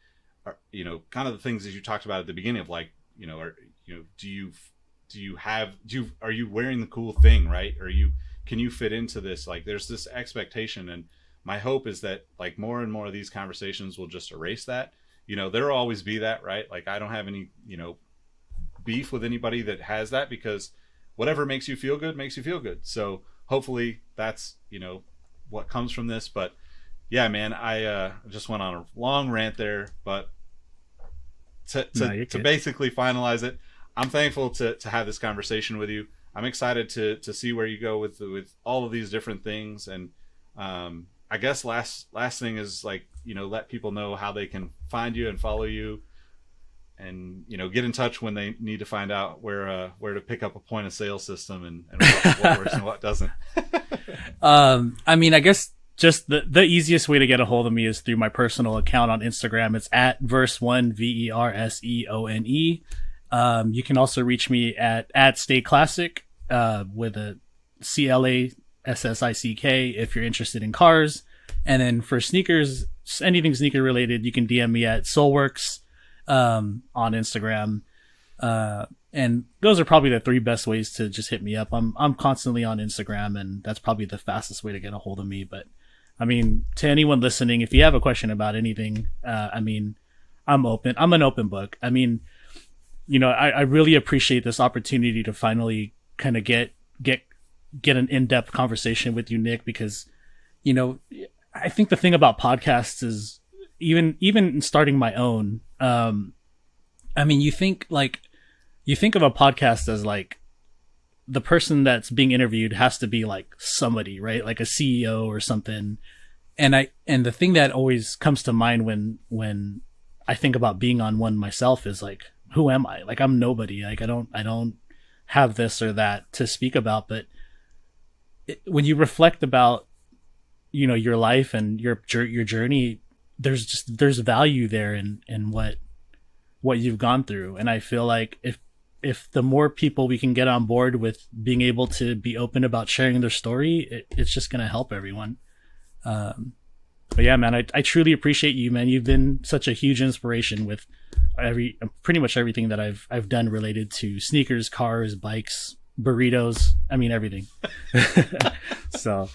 kind of the things that you talked about at the beginning of like, are you wearing the cool thing, right? Are you can you fit into this? Like there's this expectation, and my hope is that like more and more of these conversations will just erase that. You know, there will always be that, right? Like I don't have any, you know, beef with anybody that has that, because whatever makes you feel good makes you feel good. So hopefully that's, you know, what comes from this. But yeah, man, I just went on a long rant there, but to basically finalize it, I'm thankful to have this conversation with you. I'm excited to see where you go with all of these different things. And I guess last thing is like, you know, let people know how they can find you and follow you, and, you know, get in touch when they need to find out where to pick up a point of sale system and what works and what doesn't. I mean, I guess just the easiest way to get a hold of me is through my personal account on Instagram. It's at VERSEONE, VERSEONE. You can also reach me at Stay Classic, with a CLASSICK if you're interested in cars. And then for sneakers, anything sneaker related, you can DM me at Soleworks on Instagram. And those are probably the three best ways to just hit me up. I'm constantly on Instagram, and that's probably the fastest way to get a hold of me. But I mean, to anyone listening, if you have a question about anything, I mean, I'm open. I'm an open book. I mean, you know, I really appreciate this opportunity to finally kind of get an in-depth conversation with you, Nick, because, you know, I think the thing about podcasts is even starting my own, I mean, you think of a podcast as like the person that's being interviewed has to be like somebody, right? Like a CEO or something. And the thing that always comes to mind when I think about being on one myself is like, who am I? Like, I'm nobody. Like, I don't have this or that to speak about. But when you reflect about, you know, your life and your journey, there's value there in what you've gone through. And I feel like if the more people we can get on board with being able to be open about sharing their story, it's just going to help everyone. But yeah, man, I truly appreciate you, man. You've been such a huge inspiration with pretty much everything that I've done related to sneakers, cars, bikes, burritos. I mean, everything. So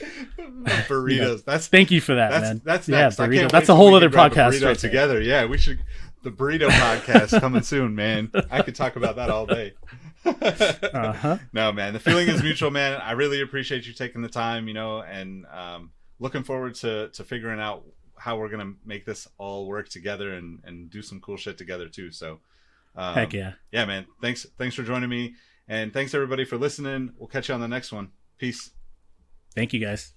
burritos. You know, that's thank you for that, man. That's yeah, next. burrito. That's a whole other podcast right together. Yeah, we should. The burrito podcast coming soon, man. I could talk about that all day. No, man, the feeling is mutual, man. I really appreciate you taking the time, you know, and looking forward to figuring out how we're gonna make this all work together and do some cool shit together too. So heck yeah. Yeah, man. Thanks for joining me, and thanks everybody for listening. We'll catch you on the next one. Peace. Thank you, guys.